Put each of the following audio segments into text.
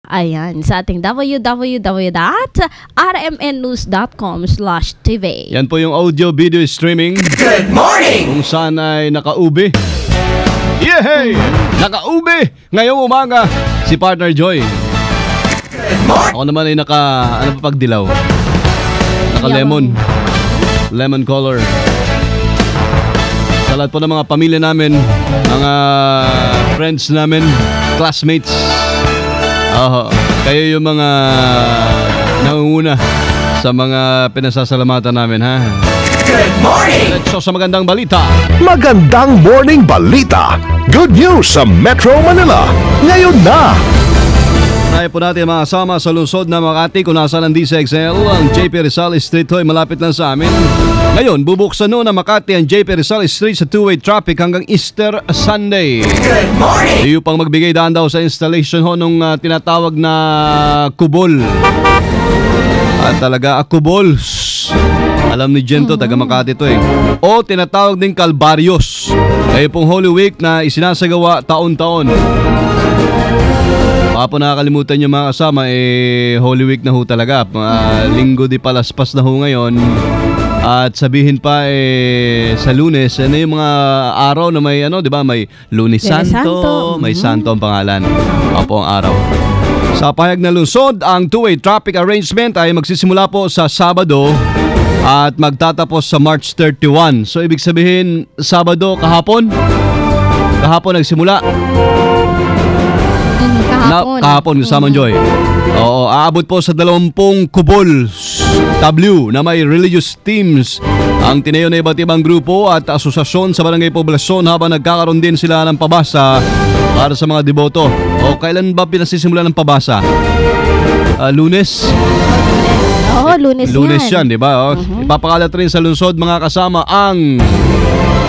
Ayan, sa ating www.rmnnews.com/tv. Yan po yung audio video streaming. Good morning! Kung saan ay naka-ube. Yehey! Naka-ube! Ngayong umaga, si Partner Joy. Good morning! Ako naman ay pagdilaw. Naka-lemon. Lemon color. Sa lahat po ng mga pamilya namin, mga friends namin, classmates. Kayo yung mga nangunguna sa mga pinasasalamatan namin, ha? Good morning! Let's sa magandang balita. Magandang morning balita. Good news sa Metro Manila. Ngayon na. Tayo po natin mga kasama sa lungsod na Makati kung nasaan ang DCXL. Ang JP Rizal Street ay malapit lang sa amin. Ngayon, bubuksan noon na Makati ang JP Rizal Street sa two-way traffic hanggang Easter Sunday. Good morning! Iyo pang magbigay daan daw sa installation ho nung tinatawag na kubol. At talaga kubol. Alam ni Jento, taga Makati to eh. O tinatawag din Kalbaryos. Kayo pong Holy Week na isinasagawa taon-taon. Baka po nakakalimutan nyo mga kasama, Holy Week na ho talaga. Linggo di palaspas na ho ngayon. At sabihin pa sa Lunes, ano yung mga araw na may di ba? May Lunes Santo, may Santo ang pangalan. Opo ang araw. Sa pahayag na lungsod, ang two-way traffic arrangement ay magsisimula po sa Sabado at magtatapos sa March 31. So ibig sabihin, Sabado kahapon nagsimula. Kahapon kasama Joy. Oo, aabot po sa 20 kubol W na may religious teams ang tinayo na iba't ibang grupo at asosasyon sa barangay poblasyon habang nagkakaroon din sila ng pabasa para sa mga deboto. O kailan ba pinasisimula ng pabasa? Lunes? Oo, Lunes yan, di ba? Ipapakalat rin sa lungsod mga kasama ang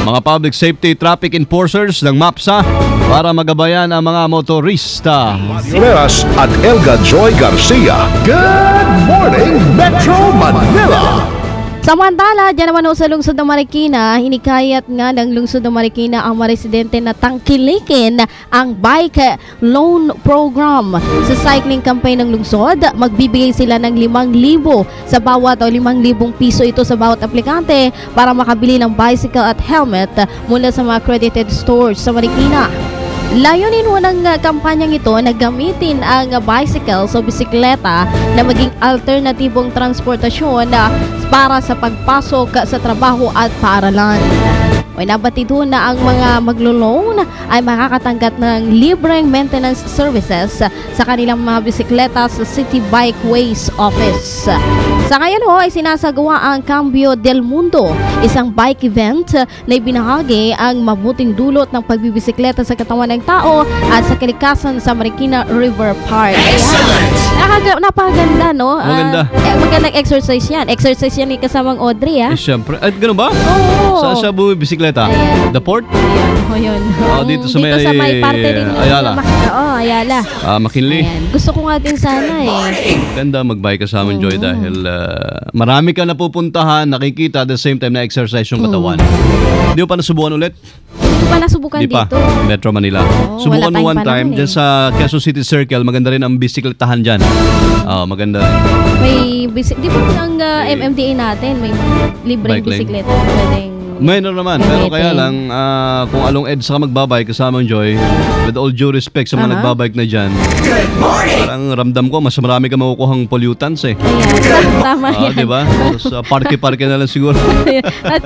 mga public safety traffic enforcers ng MAPSA para magabayan ang mga motorista. Veras at Elga Joy Garcia. Good morning, Metro Manila. Samantala, dyan naman sa lungsod ng Marikina, hinikayat nga ng lungsod ng Marikina ang mga residente na tangkilikin ang bike loan program. Sa cycling campaign ng lungsod, magbibigay sila ng 5,000 sa bawat o 5,000 piso ito sa bawat aplikante para makabili ng bicycle at helmet mula sa mga accredited stores sa Marikina. Layunin mo ng kampanyang ito na gamitin ang bicycle o bisikleta na maging alternatibong transportasyon para sa pagpasok sa trabaho at paaralan. May nabatid na ang mga maglo-loan ay makakatanggap ng libreng maintenance services sa kanilang mga bisikleta sa City Bikeways Office. Sa ngayon ay sinasagawa ang Cambio del Mundo, isang bike event na ibinahagi ang mabuting dulot ng pagbibisikleta sa katawan ng tao at sa kalikasan sa Marikina River Park. Excellent! Napakaganda, no? Maganda. Magandang exercise yan. Exercise yan ni kasamang Audrey, Siyempre. Ay, ganun ba? Oo. Saan siya bumibisikleta? Ayan. The Port? Yun. Dito sa may parte rin Ayala. Ayala. McKinley. Ayan. Gusto ko nga din sana Ganda magbike kasama Joy dahil marami ka napupuntahan, nakikita at the same time na exercise yung katawan. Hindi mo pa nasubukan ulit? Hindi pa nasubukan Hindi pa. dito. Metro Manila. wala Subukan mo tayong one time panahon dyan sa Quezon City Circle. Maganda rin ang bisikletahan dyan. Maganda rin. Di ba ang MMDA natin may libreng Bike lane. bisikleta pwedeng Mayroon naman. Pero kaya lang, kung along EDSA ka magbabike kasama Joy, with all due respect sa mga nagbabike na dyan, Good morning! parang ramdam ko, mas marami ka makukuhang pollutants Ayan, tama yan. Diba? So, parke-parke na lang siguro. At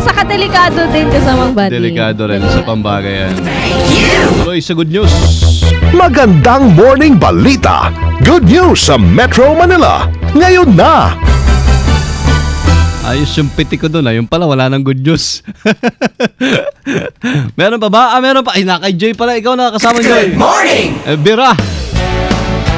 saka delikado din kasamang body. Delikado rin sa pambagay yan. Thank you! Tuloy sa good news. Magandang morning balita. Good news sa Metro Manila. Ngayon na. Ayos yung piti ko doon. Yung pala, wala nang good news. Meron pa ba? Meron pa. Ay, naka-Joy pala. Ikaw nakakasama, Joy. Good morning! Bira.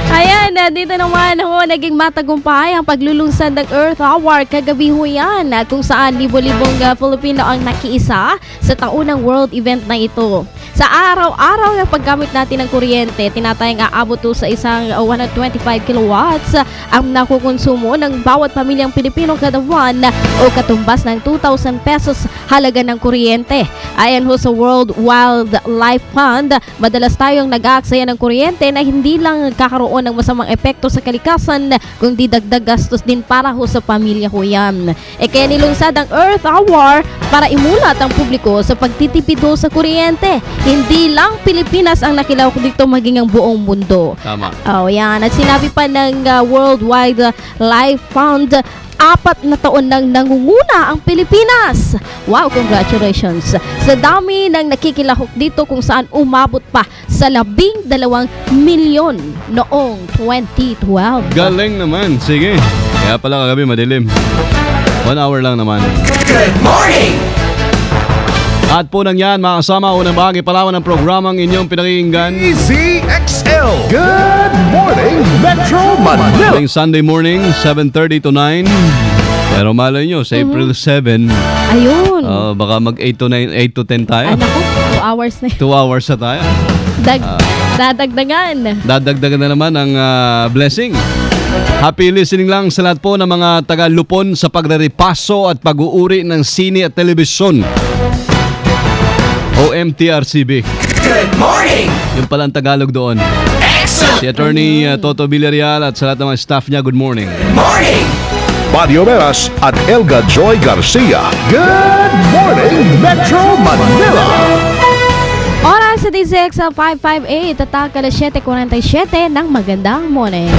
Ayan, dito naman naging matagumpay ang paglulunsad ng Earth Hour kagabi yan kung saan libo-libong Filipino ang nakiisa sa taunang world event na ito. Sa Sa araw-araw na paggamit natin ng kuryente, tinatayang aabot to sa isang 125 kilowatts ang nakukonsumo ng bawat pamilyang Pilipino kada buwan o katumbas ng 2,000 pesos halaga ng kuryente. Ayon ho sa World Wildlife Fund, madalas tayong nag-aaksaya ng kuryente na hindi lang kakaroon ng masamang epekto sa kalikasan, kundi dagdag gastos din para ho sa pamilya ho yan. Kaya nilunsad ang Earth Hour para imulat ang publiko sa pagtitipid ho sa kuryente. Hindi lang Pilipinas ang nakilahok dito, maging ang buong mundo. Tama. Yan. At sinabi pa ng World Wildlife Fund, 4 na taon nang nangunguna ang Pilipinas. Wow, congratulations. Sa dami ng nakikilahok dito kung saan umabot pa sa 12 milyon noong 2012. Galing naman. Sige. Kaya pala kagabi madilim. 1 hour lang naman. Good morning! At po nang yan, mga kasama, unang bahagi palawan ng programang inyong pinakinggan. DZXL. Good morning, Metro Manila. Ating Sunday morning, 7:30 to 9. Pero malay nyo, sa April 7, Ayun. baka mag 8 to 9, 8 to 10 tayo. Anak ko, 2 hours na 2 hours na tayo. Dadagdagan. Dadagdagan na naman ang blessing. Happy listening lang sa lahat po ng mga taga-Lupon sa pagre-repaso at pag-uuri ng sine at telebisyon. OMTRCB. Good morning! Yung pala ang Tagalog doon. Excellent! Si Attorney Toto Villarreal at sa lahat ng mga staff niya, good morning. Good morning! Mario Meras at Elga Joy Garcia. Good morning, Metro Manila. Oras sa DZXL 558 at alas 7:47 ng magandang morning.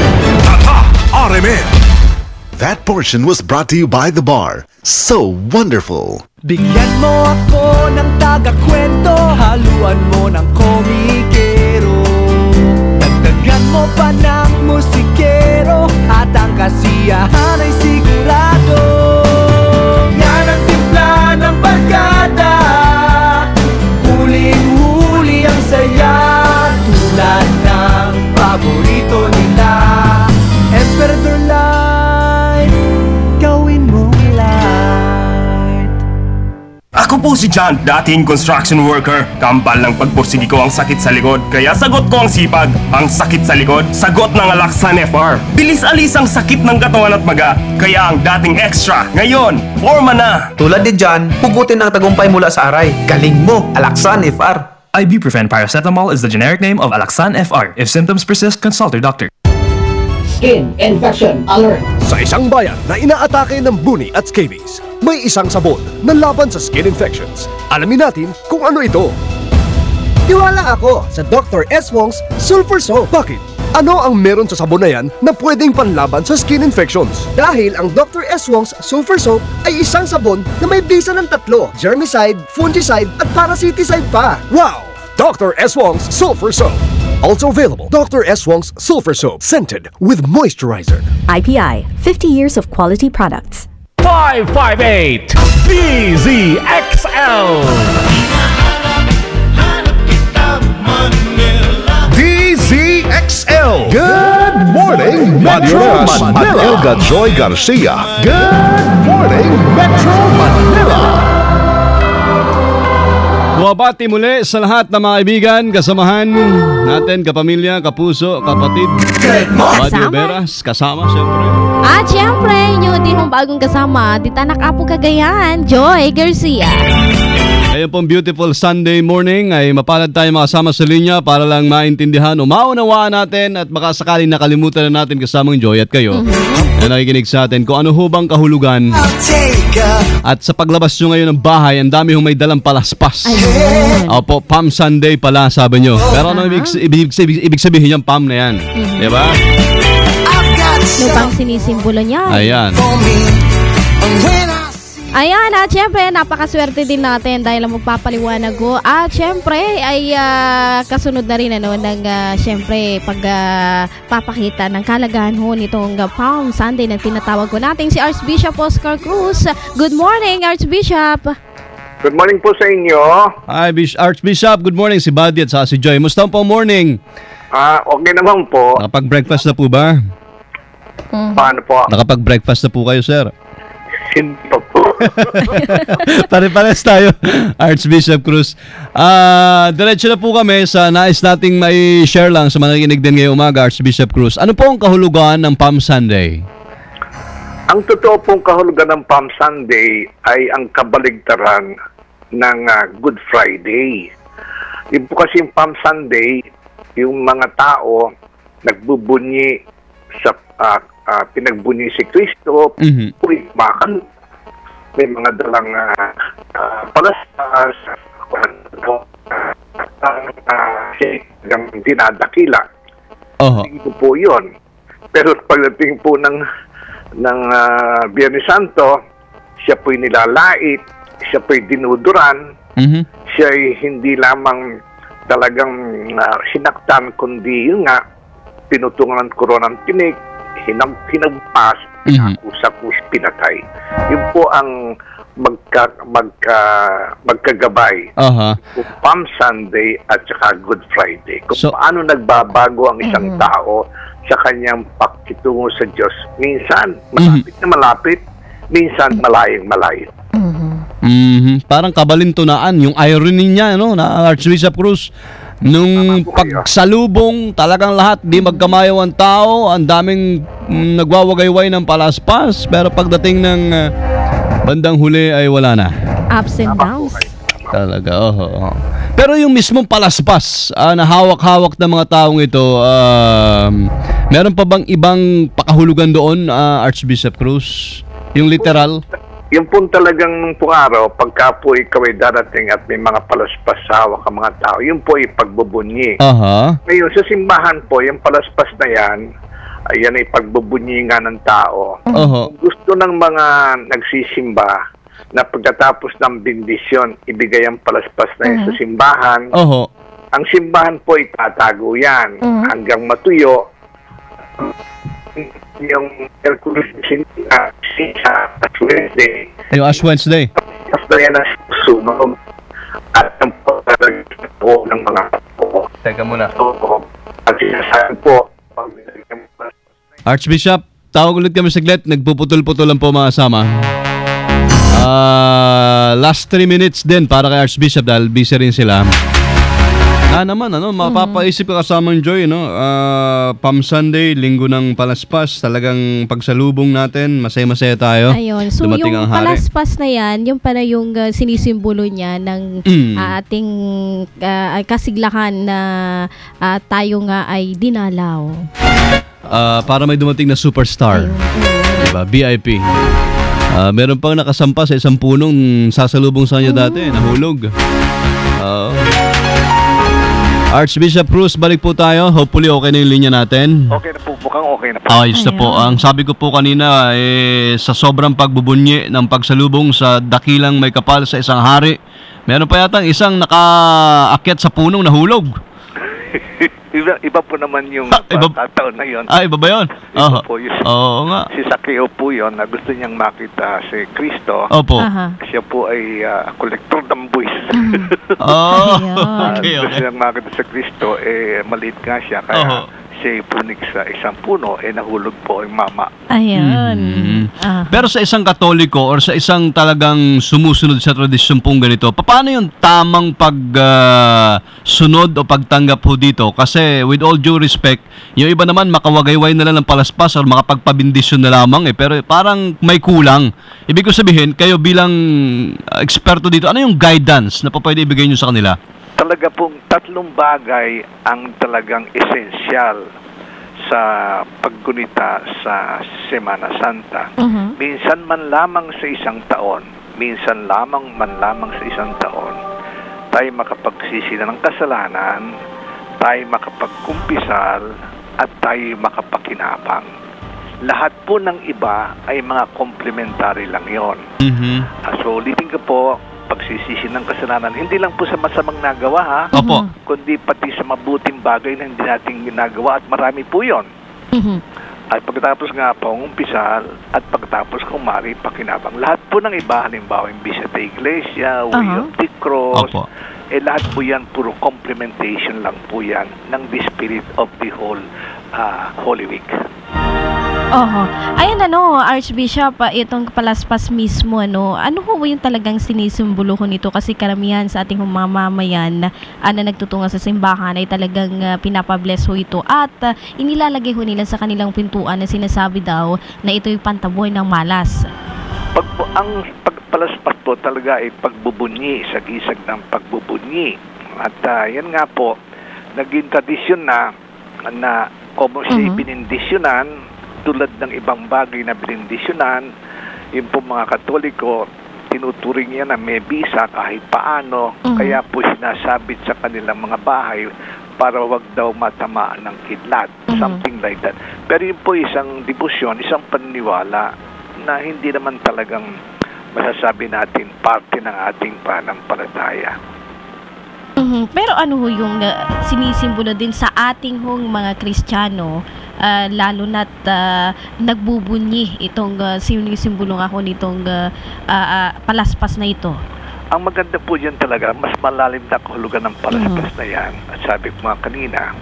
Tata RMN. That portion was brought to you by The Bar. So wonderful. Bigyan mo ako ng taga-kwento, haluan mo ng komikero, dagdagan mo pa ng musikero, at ang kasiyahan ay sigurado. Yan ang timpla ng barkada, huling-huli ang saya, tulad ng paborito nila. Emperador Light, gawin mo light. Ako po si John, dating construction worker. Kambal ng pagpursigi ko ang sakit sa likod, kaya sagot ko ang sipag. Ang sakit sa likod, sagot ng Alaxan FR. Bilis alis ang sakit ng katawan at maga, kaya ang dating extra, ngayon, forma na. Tulad ni John, hugutin ang tagumpay mula sa aray. Galing mo, Alaxan FR. Ibuprofen paracetamol is the generic name of Alaxan FR. If symptoms persist, consult your doctor. Skin infection alert. Sa isang bayan na inaatake ng buni at scabies, may isang sabon na laban sa skin infections. Alamin natin kung ano ito. Tiwala ako sa Dr. S. Wong's Sulfur Soap. Bakit? Ano ang meron sa sabon na yan na pwedeng panlaban sa skin infections? Dahil ang Dr. S. Wong's Sulfur Soap ay isang sabon na may bisa ng 3, germicide, fungicide at parasiticide pa. Wow! Dr. S. Wong's Sulfur Soap. Also available, Dr. S. Wong's Sulfur Soap, scented with moisturizer. IPI, 50 years of quality products. 558 DZXL. DZXL. Good morning, Metro Manila. Elga Joy Garcia. Good morning, Metro Manila. Buwabati muli sa lahat ng mga kaibigan, kasamahan natin, kapamilya, kapuso, kapatid. Good morning! Radio Veras, kasama siyempre. At syempre, yun din yung bagong kasama, di tanak apo Cagayan, Joy Garcia. Ngayon pong beautiful Sunday morning ay mapalad tayo makasama sa linya para lang maintindihan o maunawaan natin at baka sakaling nakalimutan na natin kasamang Joy at kayo na nakikinig sa atin kung ano hubang kahulugan. At sa paglabas nyo ngayon ng bahay, ang dami hong may dalang palaspas. Opo, Palm Sunday pala sabi nyo. Pero ano ibig sabihin yung palm na yan? Diba? Ano bang sinisimbolo niya? Ayan. Ayan, at syempre, napakaswerte din natin dahil magpapaliwanag ko. At syempre, ay kasunod na rin ng syempre, pagpapakita ng kalagahan ho nitong Palm Sunday na tinatawag ko natin si Archbishop Oscar Cruz. Good morning, Archbishop! Good morning po sa inyo. Hi, Archbishop. Good morning si Buddy at si Joy. Musta po morning? Okay naman po. Nakapag-breakfast na po ba? Paano po? Nakapag-breakfast na po kayo, sir? Hindi pa po. Pare-pares tayo, Archbishop Cruz. Diretso na po kami sa nais nating may share lang sa mga nakikinig din ngayong umaga, Archbishop Cruz. Ano po ang kahulugan ng Palm Sunday? Ang totoo pong kahulugan ng Palm Sunday ay ang kabaligtaran ng Good Friday. Yung po kasi yung Palm Sunday, yung mga tao nagbubunyi sa pinagbunyi si Kristo, makan, may mga dalang palaspas, ang dinadakila. Tingin ko po yun. Pero pagdating po ng Biyernes Santo, siya po'y nilalait, siya po'y dinuduran, siya ay hindi lamang talagang sinaktan, kundi yun nga, pinutungan ng koronang tinik, hinagpas, pinakusap-kus, pinatay. Yun po ang magkagabay. Kung Palm Sunday at saka Good Friday. Kung paano nagbabago ang isang tao sa kanyang pakitungo sa Diyos. Minsan, malapit na malapit, minsan malayang-malayo. Parang kabalintunaan, yung irony niya, no, na Archbishop Cruz. Nung pagsalubong, talagang lahat di magkamayaw ang tao, ang daming nagwawagayway ng palaspas, pero pagdating ng bandang huli ay wala na. Ups and downs. Talaga, Pero yung mismong palaspas na hawak-hawak ng mga taong ito, meron pa bang ibang pakahulugan doon, Archbishop Cruz? Yung literal? Yung po talagang nung araw, pagka po ikaw ay darating at may mga palaspas sa hawak ang mga tao, yun po ay pagbubunyi. Ngayon, sa simbahan po, yung palaspas na yan ay pagbubunyi nga ng tao. Gusto ng mga nagsisimba na pagkatapos ng bendisyon, ibigay ang palaspas na yan sa simbahan. Ang simbahan po ay tatago yan hanggang matuyo. Yung Hercules sa Wednesday. Yung Ash Wednesday. Tapos yan ang sunog. At ang po ng mga po. Teka muna. At sinasabi po, Archbishop, tawag ulit kami saglit. Nagpuputol-putol lang po mga sama. Last 3 minutes din para kay Archbishop dahil busy rin sila. Naman, mapapaisip ka kasamang Joy, no? Palm Sunday, linggo ng palaspas, talagang pagsalubong natin, masaya-masaya tayo. Ayun. So dumating yung ang hari. palaspas na yan, yung pala yung sinisimbolo niya ng ating kasiglahan na tayo nga ay dinalaw. Para may dumating na superstar. Diba? VIP. Meron pang nakasampa sa isang punong sasalubong sa kanya dati, nahulog. Archbishop Cruz, balik po tayo. Hopefully okay na yung linya natin. Okay na po, mukhang okay na po. Ayos na po. Ang sabi ko po kanina, sa sobrang pagbubunyi ng pagsalubong sa dakilang may kapal sa isang hari, meron pa yata isang nakaakyat sa punong nahulog. Iba po naman yung pagkataon na yun. Iba ba yun? Iba po yun. Oo nga. Si Sakeo po yun na gusto niyang makita si Kristo. Opo. Siya po ay kolektor ng buwis. Okay. Gusto niyang makita si Kristo, maliit nga siya. Kaya siya punik sa isang puno, nahulog po ang mama. Ayan. Pero sa isang Katoliko or sa isang talagang sumusunod sa tradisyon pong ganito, paano yung tamang pagsunod o pagtanggap po dito? Kasi with all due respect, yung iba naman makawagayway na lang ng palaspas or makapagpabindisyon na lamang pero parang may kulang. Ibig ko sabihin, kayo bilang eksperto dito, ano yung guidance na pwede ibigay nyo sa kanila? Talaga pong 3 bagay ang talagang esensyal sa paggunita sa Semana Santa. Minsan man lamang sa isang taon, minsan man lamang sa isang taon, tayo makapagsisi ng kasalanan, tayo makapagkumpisal, at tayo makapakinapang. Lahat po ng iba ay mga complementary lang yon. So ulitin ko po, pagsisisi ng kasalanan, hindi lang po sa masamang nagawa kundi pati sa mabuting bagay na hindi natin ginagawa at marami po yun. At pagkatapos nga pangumpisal at pagkatapos kumari pakinabang. Lahat po ng iba, halimbawa yung Visa de Iglesia, Way of the Cross, lahat po yan, puro complementation lang po yan ng the spirit of the whole Holy Week. Oho. Ayan Archbishop, itong palaspas mismo, ano ho yung talagang sinisimbolo ko nito? Kasi karamihan sa ating mamamayan na nagtutungo sa simbahan ay talagang pinapabless ho ito at inilalagay ho nila sa kanilang pintuan na sinasabi daw na ito yung pantaboy ng malas. Ang pagpalaspas po talaga ay pagbubunyi, sa gisag ng pagbubunyi. At yan nga po, naging tradisyon na kung siya binindisyonan, tulad ng ibang bagay na binindisyonan, yung po mga Katoliko, tinuturing niya na may bisa kahit paano, kaya po sinasabit sa kanilang mga bahay para wag daw matamaan ng kidlat, something like that. Pero yun po isang debosyon, isang paniniwala na hindi naman talagang masasabi natin parte ng ating pananampalataya. Pero ano ho yung sinisimbolo din sa ating hong mga Kristiyano, lalo na't nagbubunyi itong sinisimbolo nga ho nitong palaspas na ito? Ang maganda po yan talaga, mas malalim na kahulugan ng palaspas na yan. At sabi ko nga kanina,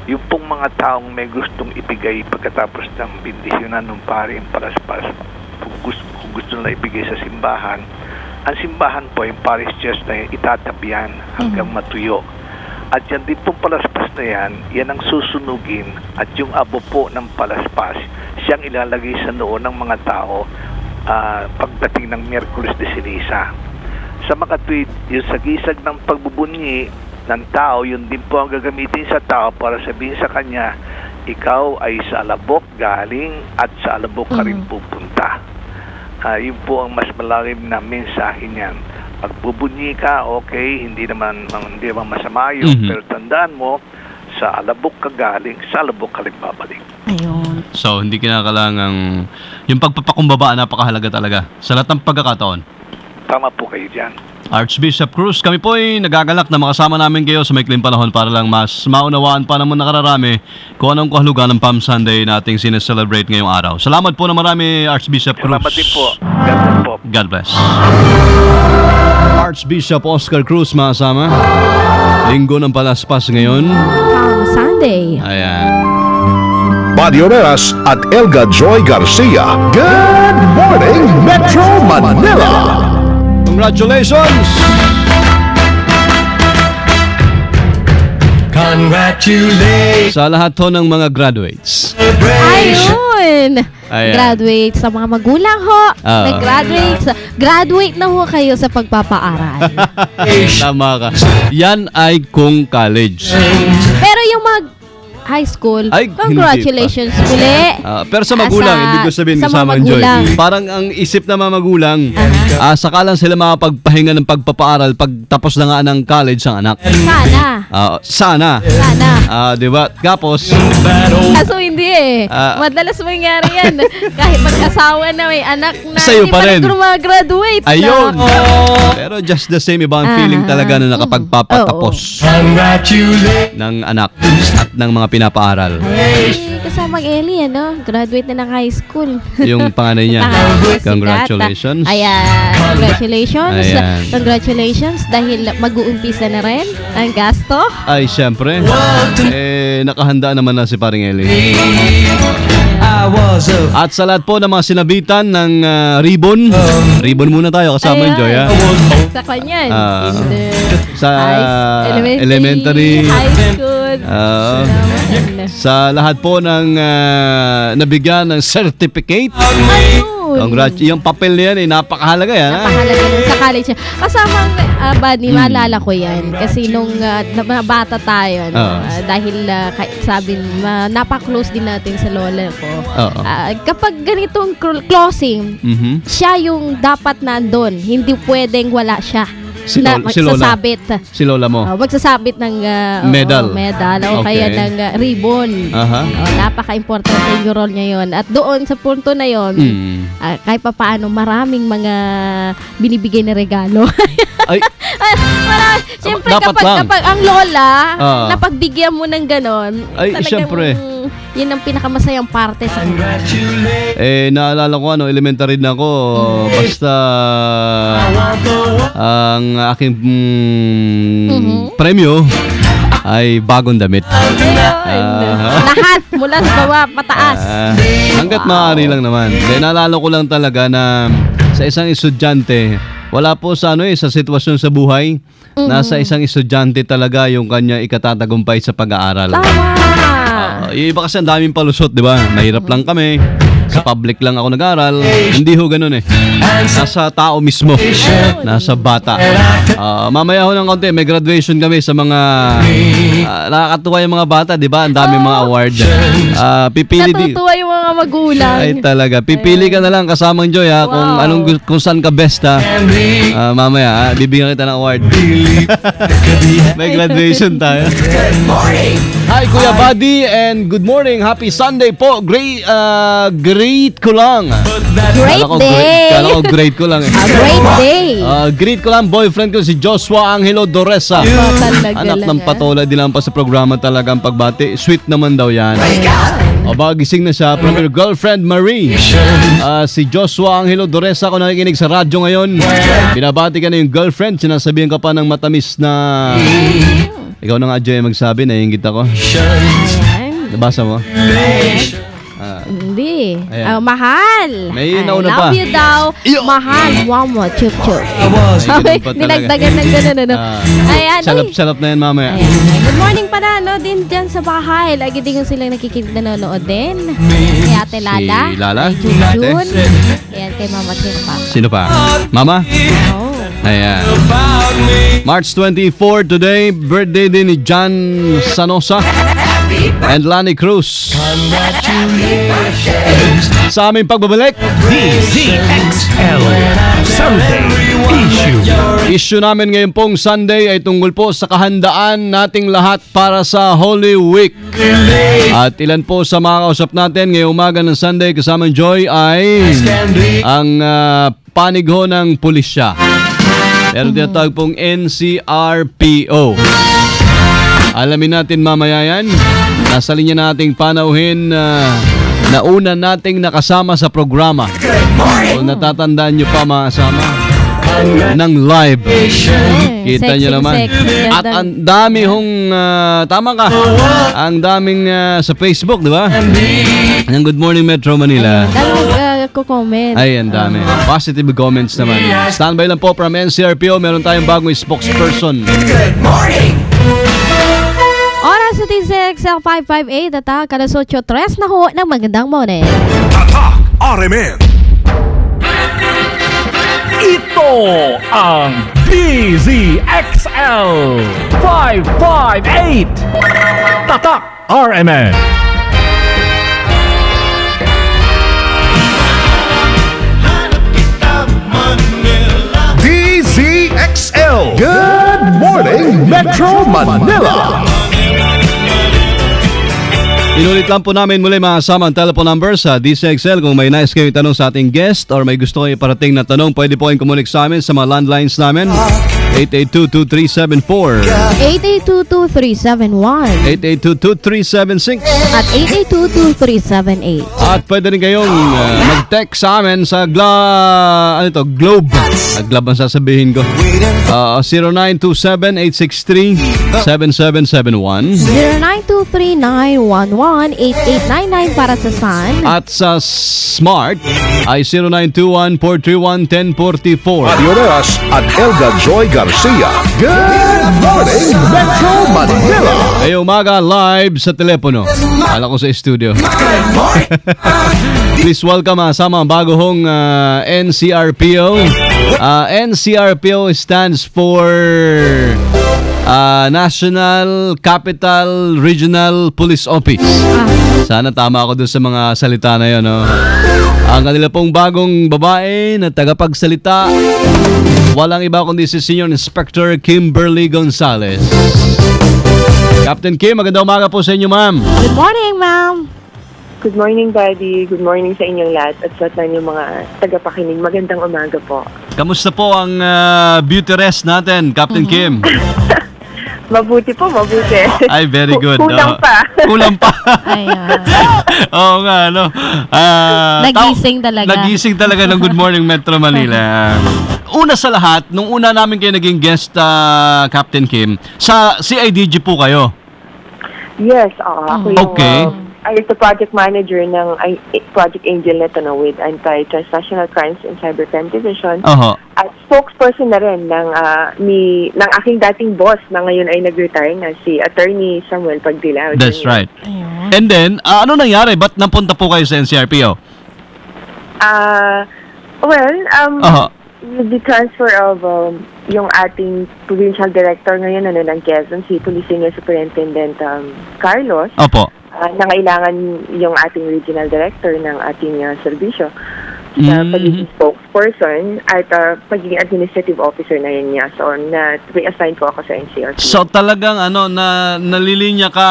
yung pong mga taong may gustong ibigay pagkatapos ng bindisyonan ng pari ang palaspas, kung gusto nila ibigay sa simbahan, ang simbahan po, yung parish church na yan, itatabihan hanggang matuyo. At yan din pong palaspas na yan ang susunugin at yung abo po ng palaspas, siyang ilalagay sa noo ng mga tao pagdating ng Miyerkules de Ceniza. Sa makatwid, yung sagisag ng pagbubunyi ng tao, yun din po ang gagamitin sa tao para sabihin sa kanya, ikaw ay sa alabok galing at sa alabok ka rin pupunta. Yun po ang mas malalim na mensahe niyan. Pagbubunyi ka, okay, hindi naman masama yun, pero tandaan mo, sa alabok ka galing, sa alabok ka rin babalik. Ayun. So, hindi kinakailangang yung pagpapakumbaba, napakahalaga talaga sa lahat ng pagkakataon. Tama po kayo dyan. Archbishop Cruz, kami po ay nagagalak na makasama namin kayo sa maikling panahon para lang mas maunawaan pa naman nakararami kung anong kahulugan ng Palm Sunday na ating sineselebrate ngayong araw. Salamat po na marami, Archbishop Cruz. Salamat din po. God bless po. God bless. Archbishop Oscar Cruz, makasama. Linggo ng palaspas ngayon. Palm Sunday. Ayan. Madioneras at Elga Joy Garcia. Good morning, Metro Manila! Congratulations! Congratulations! Sa lahat ho ng mga graduates. Ayun! Ayan. Graduate sa mga magulang ho. Graduate na ho kayo sa pagpapaaral. Tama ka. Yan ay kung college. Pero yung mga high school, ay, congratulations muli. Pero sa magulang, ibig ko sabihin kasama ng Joy. Parang ang isip na mga magulang, saka lang sila makapagpahinga ng pagpapaaral pagtapos na nga ng college ang anak. Sana. Diba? Tapos, kaso hindi madalas mangyari yan. Kahit mag-asawa na may anak na, sa'yo pa rin. Graduate. Ayun. Pero just the same, iba ang feeling talaga na nakapagpapatapos ng anak at ng mga pinapaaral. Kasamang Ellie, graduate na ng high school. Yung panganay niya. Congratulations. Ayan. Congratulations. Ayan. Congratulations dahil mag-uumpisa na rin ang gasto. Ay, syempre. Nakahanda naman na si Paring Ellie. At sa lahat po ng mga sinabitan ng ribbon. Ribbon muna tayo kasama yung Joy. Sa kanya. Sa elementary. High school. Sa lahat po ng nabigyan ng certificate. Yung papel na yan, napakahalaga yan. Napakahalaga yan sa college. Kasamang Buddy, maalala ko yan. Kasi nung bata tayo, dahil sabi, napaklose din natin sa lola ko. Kapag ganitong closing, siya yung dapat nandun. Hindi pwedeng wala siya. Si magsasabit. Si lola mo? Magsasabit ng medal. O kaya ng ribbon. Napaka-importante yung role niya yun. At doon sa punto na yun, kahit pa paano, maraming mga binibigay na regalo. Siyempre, kapag ang lola, napagbigyan mo ng ganon, siyempre. Yun ang pinakamasayang parte sa naalala ko, elementary na ako, basta ang aking premyo ay bagong damit. Lahat mula sa baba pataas. Hanggat maaari lang naman. Dahil naalala ko lang talaga na sa isang estudyante, wala po sa sa sitwasyon sa buhay, nasa isang estudyante talaga yung kanya ikatatagumpay sa pag-aaral. Yung iba kasi ang daming palusot, di ba? Mahirap lang kami. Sa public lang ako nag-aral. Hindi ho ganun eh. Nasa tao mismo. Nasa bata. Mamaya ho ng konti, may graduation kami sa mga nakakatuwa yung mga bata, di ba? Ang daming mga award. Natutuwa yung mga magulang. Ay talaga. Pipili ka na lang kasamang Joy ha, kung saan ka best ha. Mamaya bibigyan kita ng award. May graduation tayo. Hi Kuya Buddy and good morning. Happy Sunday po. Great ko lang. Great day. Kala ko great ko lang eh. Great day. Great ko lang boyfriend ko si Joshua Angelo Doresa. Anak ng patola, din lang pa sa programa talagang pagbati. Sweet naman daw yan. Gising na siya from your girlfriend Marie. Si Joshua Angelo Doresa, kung nakikinig sa radyo ngayon, binabati ka na yung girlfriend, sinasabihan ka pa ng matamis na ikaw na nga Joy magsabi, naiingit ako. Nabasa mo? Hindi. Mahal. May nauna I pa. love you daw. Mahal. Mama, chup chup. Nilagdagan ng gano'n. Salap na yan mamaya. Good morning pala, din dyan sa bahay. Lagi din silang nakikinig nanonood din. Kay Ate Lala. Si Lala? Kay Jun. Ayan, kay Mama Tirpa. Sino pa? Mama? Oo. Ayan. March 24 today, birthday din ni John Sanosa and Lani Cruz. Sa aming pagbabalik, DZXL Sunday Issue namin ngayon pong Sunday ay tungkol po sa kahandaan nating lahat para sa Holy Week. At ilan po sa mga kausap natin ngayong umaga ng Sunday kasamang Joy ay ang panig ho ng pulisya. Meron tinatawag pong NCRPO. Alamin natin mamaya yan. Nasa linya nating panauhin na una nating nakasama sa programa. Kung natatandaan nyo pa mga kasama ng live. Kita nyo naman. At ang dami hong, tama ka, ang daming sa Facebook, di ba? Ang Good Morning Metro Manila. Comment. Ay, ang dami. Positive comments naman. Standby lang po from NCRPO. Meron tayong bagong spokesperson. Good morning! Oras sa TZXL 558 at kalas 8:03 na ho ng magandang morning. Tatak RMN. Ito ang DZXL 558 Tatak RMN. DZXL. Good morning, Metro Manila. Inulit lang po namin muli mga kasama ang telephone number sa DZXL. Kung may nais kayo itanong sa ating guest or may gusto kayo iparating na tanong, pwede po kayong kumunik sa amin sa mga landlines namin. 882-2374 882-2371 882-2376 at 882-2378. At pwede rin kayong mag-text sa amin sa Globe. Globe ang sasabihin ko. 0927-863-7771 0923-911-8899 para sa Sun. At sa Smart ay 0921-431-1044. Adioneras at Elga Joy Garcia. Good morning, Metro Manila. Ay umaga live sa telepono. Kala ko sa studio. Please welcome sama ang bago hong NCRPO. NCRPO stands for National Capital Regional Police Office. Sana tama ako dun sa mga salita na yun, no? Ang kanila pong bagong babae na tagapagsalita, walang iba kundi si Senior Inspector Kimberly Gonzalez. Captain Kim, magandang umaga po sa inyo, ma'am. Good morning, ma'am. Good morning, Buddy. Good morning sa inyong lahat at sa yung mga tagapakinig. Magandang umaga po. Kamusta po ang beauty rest natin, Captain Kim? Mabuti po, mabuti. Ay, very good. Kulang pa. Kulang pa. Ayan. Oo nga, no? Nagising talaga. Nagising talaga ng Good Morning Metro Manila. Una sa lahat, nung una namin kayo naging guest, Captain Kim, sa CIDG po kayo. Yes, ako yung Okay. I was the project manager ng Project Angel Net with Anti-Transnational Crimes and Cybercrime Division. At spokesperson na rin ng aking dating boss na ngayon ay nag-retire na, si Attorney Samuel Pagdilaw. That's right. And then, ano nangyari? Ba't napunta po kayo sa NCRPO? With the transfer of yung ating provincial director ngayon ng Quezon, si Police Senior Superintendent Carlos. Opo. Nangailangan yung ating regional director ng ating serbisyo sa pagiging spokesperson at pagiging administrative officer na yun niya. So, na-reassign ko ako sa NCRP. So, talagang nalilinya ka,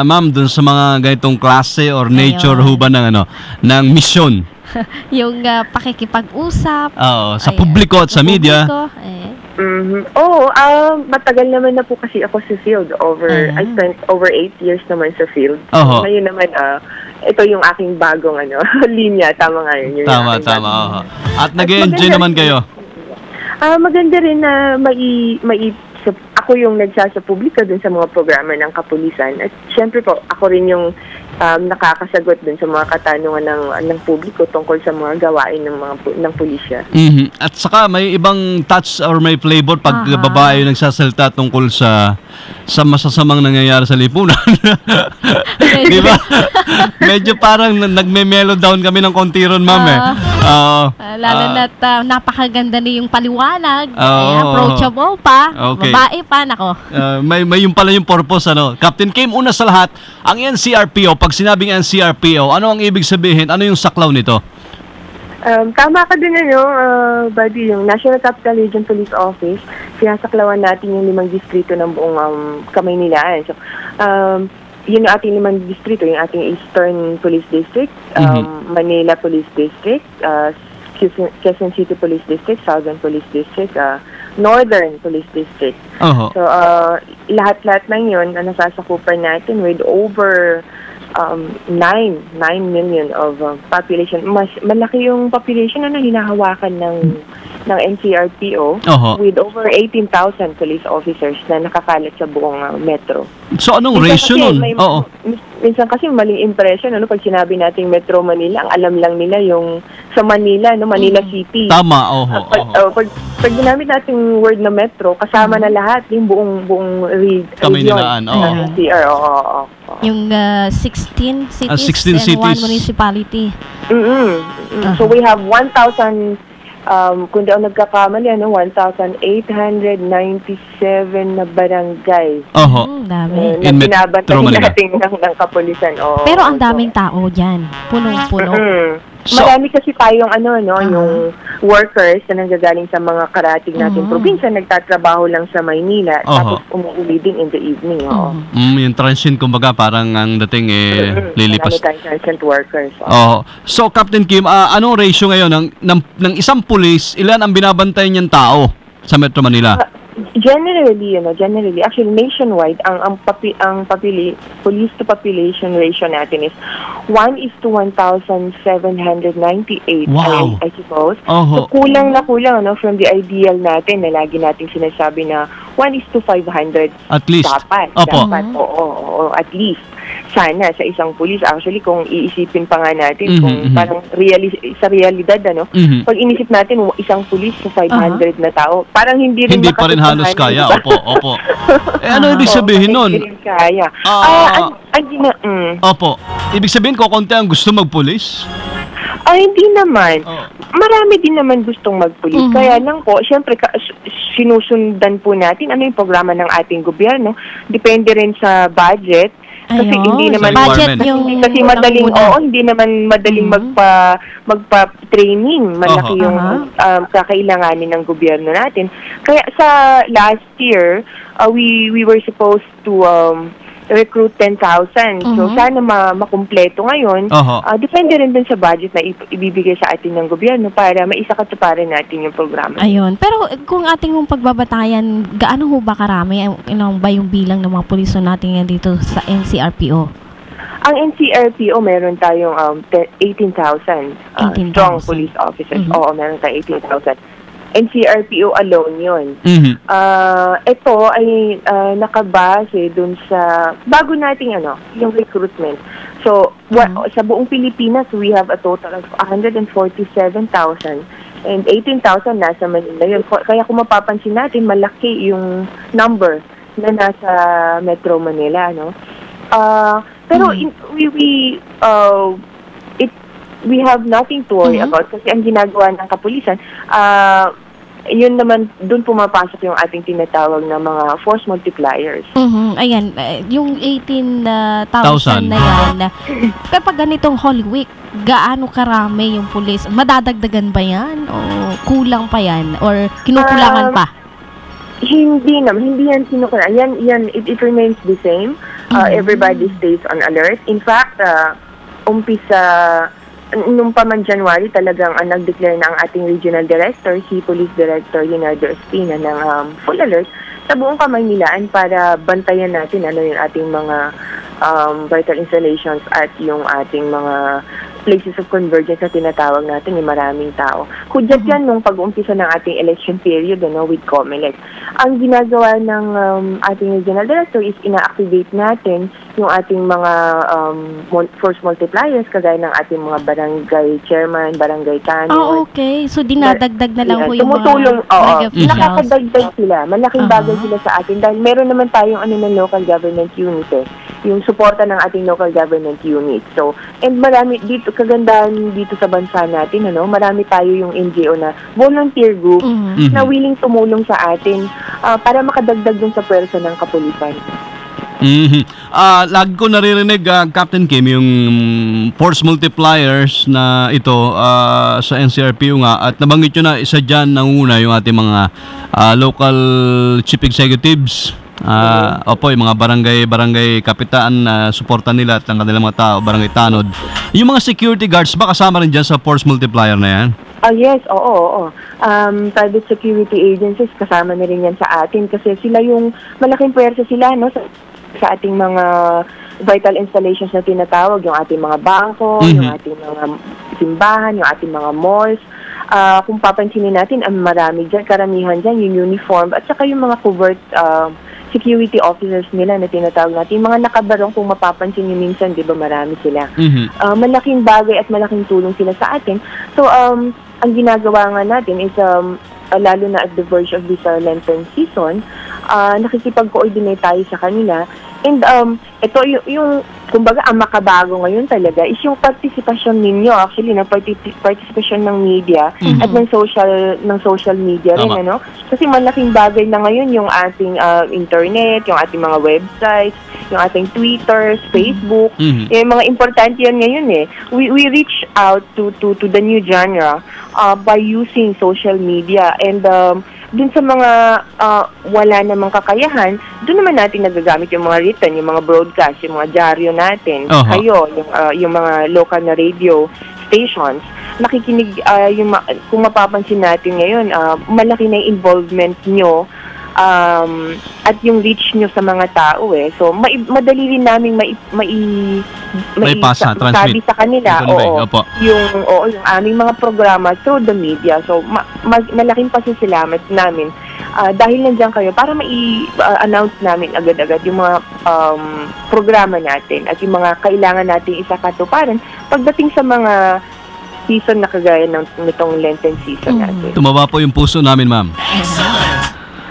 ma'am, dun sa mga ganitong klase or nature ho ba ng mission? Yung pakikipag-usap. Oo, sa publiko at sa media. Matagal naman na po kasi ako sa field. I spent over 8 years naman sa field. Ngayon naman, ito yung aking bagong linya. Tama nga yun. Tama. At nag-enjoy naman kayo? Maganda rin na ako yung nagsasa publiko dun sa mga programa ng kapulisan. At syempre po, ako rin yung nakakasagot dun sa mga katanungan ng publiko tungkol sa mga gawain ng pulisya. At saka may ibang touch or may flavor pag babae yung nagsasalita tungkol sa masasamang nangyayari sa lipunan. Di ba? Medyo parang nagme-mellow down kami ng konti ron, ma'am Lalo na't napakaganda ni yung paliwanag. Approachable pa. Okay. Babae pa, nako. May yung pala yung purpose, Captain Kim, una sa lahat, ang NCRPO, pag sinabing NCRPO, ano ang ibig sabihin? Ano yung saklaw nito? Tama ka din, buddy, yung National Capital Region Police Office, sinasaklawan natin yung 5 distrito ng buong Kamaynilaan. So, yun yung ating 5 distrito, yung ating Eastern Police District, Manila Police District, Quezon City Police District, Southern Police District, Northern Police District. So, lahat-lahat na yun, nasasakupan natin with over 9 million of population. Mas malaki yung population na hinahawakan ng NCRPO with over 18,000 police officers na nakakalat sa buong metro. So anong ratio nun? Minsan kasi maling impression pag sinabi nating Metro Manila, ang alam lang nila yung sa Manila, Manila City. Tama, pag ginamit nating word na metro, kasama na lahat yung buong Kamaynilaan, NCR. Yung 16 cities and 1 municipality. So we have 1,000 kung di ako nagkakamali, 1,897 na barangay. Dami. In Metro Manila. ng kapulisan. Pero ang daming tao dyan. Punong-puno. Marami kasi tayong yung workers na nanggagaling sa mga karating natin probinsya, nagtatrabaho lang sa Maynila, tapos umuuli din in the evening. Yung transient, kumbaga, parang ang dating lilipas. Marami tayong transient workers. So, Captain Kim, anong ratio ngayon ng isang pulis, ilan ang binabantay niyang tao sa Metro Manila? Generally, actually nationwide, ang police to population ratio natin is 1:1,798. Wow. I suppose. So kulang from the ideal natin na lagi nating sinasabi na 1:500. At least. Dapat. Oo, at least. Sana sa isang pulis. Actually, kung iisipin pa nga natin, kung parang sa realidad, pag inisip natin isang pulis sa 500 na tao, parang hindi pa rin halos kaya. Opo. Ano ibig sabihin nun? Hindi rin kaya. Ibig sabihin ko, konti ang gusto magpulis? Hindi naman. Marami din naman gustong magpulis. Kaya lang po, syempre, sinusundan po natin ano yung programa ng ating gobyerno. Depende rin sa budget. Kasi hindi naman hindi naman madaling magpa-training. Malaki yung kakailanganin ng gobyerno natin. Kaya sa last year, we were supposed to recruit 10,000. So sana makumpleto ngayon. Depende rin dun sa budget na ibibigay sa atin ng gobyerno para maisakatuparan natin yung programa. Ayun. Pero kung ating mong pagbabatayan, gaano ho ba karami ba yung bilang ng mga pulis natin dito sa NCRPO? Ang NCRPO, meron tayong 18,000 strong police officers. Oo, meron tayong 18,000. NCRPO alone yun. Ito ay nakabase dun sa bago nating yung recruitment. So, sa buong Pilipinas, we have a total of 147,000 and 18,000 nasa Manila yun. Kaya kung mapapansin natin, malaki yung number na nasa Metro Manila, no? Pero we have nothing to worry about kasi ang ginagawa ng kapulisan, yun naman, doon pumapasok yung ating tinatawag na mga force multipliers. Ayan, yung 18,000 na yan, kapag ganitong Holy Week, gaano karami yung pulis? Madadagdagan ba yan? O kulang pa yan? Or kinukulangan pa? Hindi yan sinukulangan. Yan, it remains the same. Everybody stays on alert. In fact, nung pa man January, talagang nag-declare na ang ating regional director, si Police Director Leonardo Espina, ng full alert sa buong Kamaynilaan para bantayan natin yung ating mga vital installations at yung ating mga places of convergence na tinatawag natin, yung maraming tao. Hudyat yan nung pag-uumpisa ng ating election period with COMELEC. Ang ginagawa ng ating regional director is ina-activate natin yung ating mga force multipliers kagaya ng ating mga barangay chairman, barangay tanod. Okay. So, dinadagdag na lang po yung tumutulong, mga nakakadagdag sila. Malaking bagay sila sa atin dahil meron naman tayong ng local government unit yung suporta ng ating local government unit. So, and marami dito, kagandahan dito sa bansa natin, marami tayo yung NGO na volunteer group na willing tumulong sa atin para makadagdag dun sa pwersa ng kapulisan. Lagi ko naririnig, Captain Kim, yung force multipliers na ito sa NCRPO nga, at nabanggit nyo na isa dyan nanguna yung ating mga local chief executives. Yung mga barangay kapitan na suporta nila at ang kanilang mga tao, barangay tanod. Yung mga security guards ba kasama rin dyan sa force multiplier na yan? Yes, oo. Private security agencies kasama na rin yan sa atin kasi sila yung malaking pwersa sila sa ating mga vital installations na tinatawag, yung ating mga bangko, yung ating mga simbahan, yung ating mga malls. Kung papansinin natin, marami dyan, karamihan dyan, yung uniform at saka yung mga covert security officers nila na tinatawag natin. Yung mga nakabarong, kung mapapansin nyo minsan, di ba marami sila. Malaking bagay at malaking tulong sila sa atin. So, ang ginagawa nga natin is, lalo na at the verge of this Lenten season, nakikipag-coordinate tayo sa kanila. And ito yung kumbaga ang makabago ngayon talaga is yung participation ninyo, actually ng participation ng media at ng social media rin, kasi malaking bagay na ngayon yung ating internet, yung ating mga websites, yung ating Twitter, Facebook, yung mga importante yan ngayon we reach out to the new genre by using social media, and dun sa mga wala namang kakayahan, dun naman natin nagagamit yung mga written, yung mga broadcast, yung mga dyaryo natin, kayo, yung mga local na radio stations, nakikinig, kung mapapansin natin ngayon, malaki na yung involvement nyo at yung reach nyo sa mga tao So, madali rin namin transmit sa kanila yung aming mga programa through the media. So, malaking pasasalamat namin dahil nandiyan kayo para mai-announce namin agad-agad yung mga programa natin at yung mga kailangan natin isakatuparan pagdating sa mga season na kagaya nitong Lenten season natin. Tumaba po yung puso namin, ma'am.